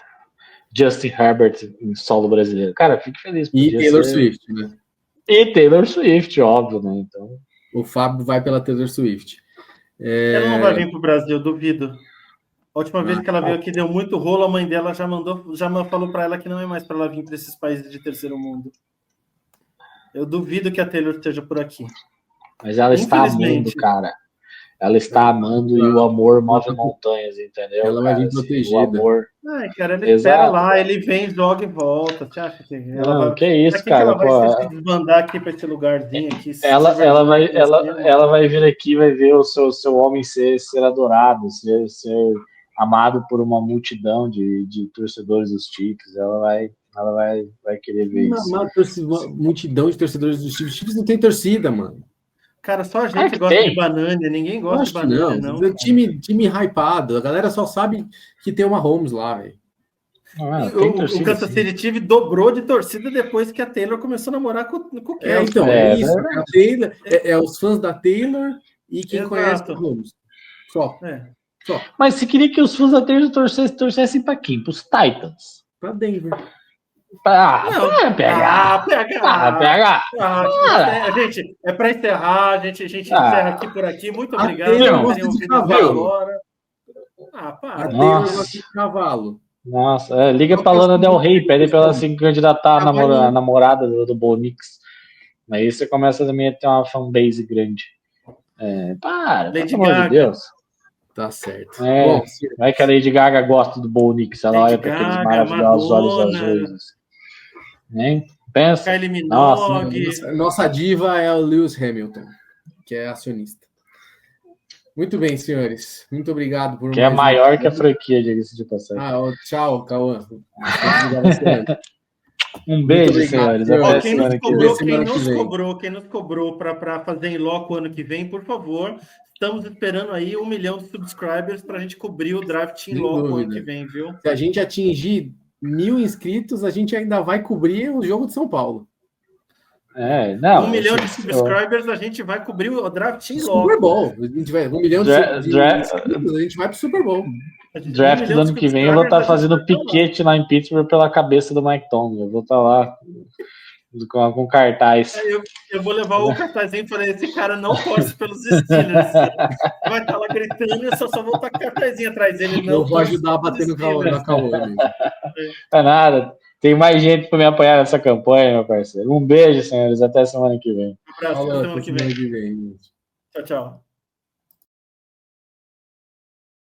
Justin Herbert em solo brasileiro. Cara, fique feliz. E Taylor Swift, né? E Taylor Swift, óbvio, né? Então... O Fábio vai pela Taylor Swift. Ela não vai vir para o Brasil, eu duvido. A última vez que ela veio aqui deu muito rolo, a mãe dela já falou para ela que não é mais para ela vir para esses países de terceiro mundo. Eu duvido que a Taylor esteja por aqui. Mas ela está amando, cara. Ela está amando e o amor move montanhas, entendeu? Ela vai vir protegida. O amor... cara, ele espera lá, ele vem, joga e volta. Você acha que ela vai... Que isso, cara? Ela vai se desbandar aqui para esse lugarzinho aqui. Ela vai vir aqui, vai ver o seu homem ser adorado, ser amado por uma multidão de torcedores dos Chiefs. Ela vai querer ver isso. Uma multidão de torcedores dos Chiefs. Os Chiefs não tem torcida, mano. Cara, só a gente gosta de banana, ninguém gosta de banana, não. Time hypado, a galera só sabe que tem uma Mahomes lá, velho. O Kansas City Chiefs dobrou de torcida depois que a Taylor começou a namorar com o Kelsey. Então, isso. A Taylor, os fãs da Taylor e quem conhece o Mahomes. Só. Mas você queria que os fãs da Taylor torcessem para quem? Para os Titans? Para Denver. Pegar. Gente, é para encerrar, a gente encerra aqui por aqui. Muito obrigado. De cavalo. A Taylor gosta de cavalo. Nossa, liga para Lana Del Rey, pede para ela se candidatar a namorada do Bo Nix. Aí você começa também a ter uma fanbase grande. Pelo amor de Deus. Tá certo. Bom, vai que a Lady Gaga gosta do Bo Nix, ela olha para aqueles maravilhosos olhos azuis. Pensa. Nossa diva é o Lewis Hamilton, que é acionista. Muito bem, senhores. Muito obrigado por que é maior que a franquia, diga-se de passagem. Tchau, Cauã. Um beijo, senhores. Quem nos cobrou para fazer em loco ano que vem, por favor. Estamos esperando aí 1 milhão de subscribers para a gente cobrir o draft em loco ano que vem, viu? Se a gente atingir 1.000 inscritos, a gente ainda vai cobrir o jogo de São Paulo. 1 milhão de subscribers, a gente vai cobrir o draft em loco. Super Bowl. A gente vai, 1 milhão de inscritos, a gente vai pro Super Bowl. Draft do ano que vem eu vou estar fazendo piquete lá em Pittsburgh pela cabeça do Mike Tomlin. Eu vou estar lá com cartaz. Eu vou levar o cartazinho e falei, esse cara não torce pelos Steelers. Vai estar lá gritando e eu só vou estar com o cartazinho atrás dele. Eu vou ajudar a bater no Cauã. É nada. Tem mais gente para me apoiar nessa campanha, meu parceiro. Um beijo, senhores. Até semana que vem. Um abraço. Até semana que vem. Tchau, tchau.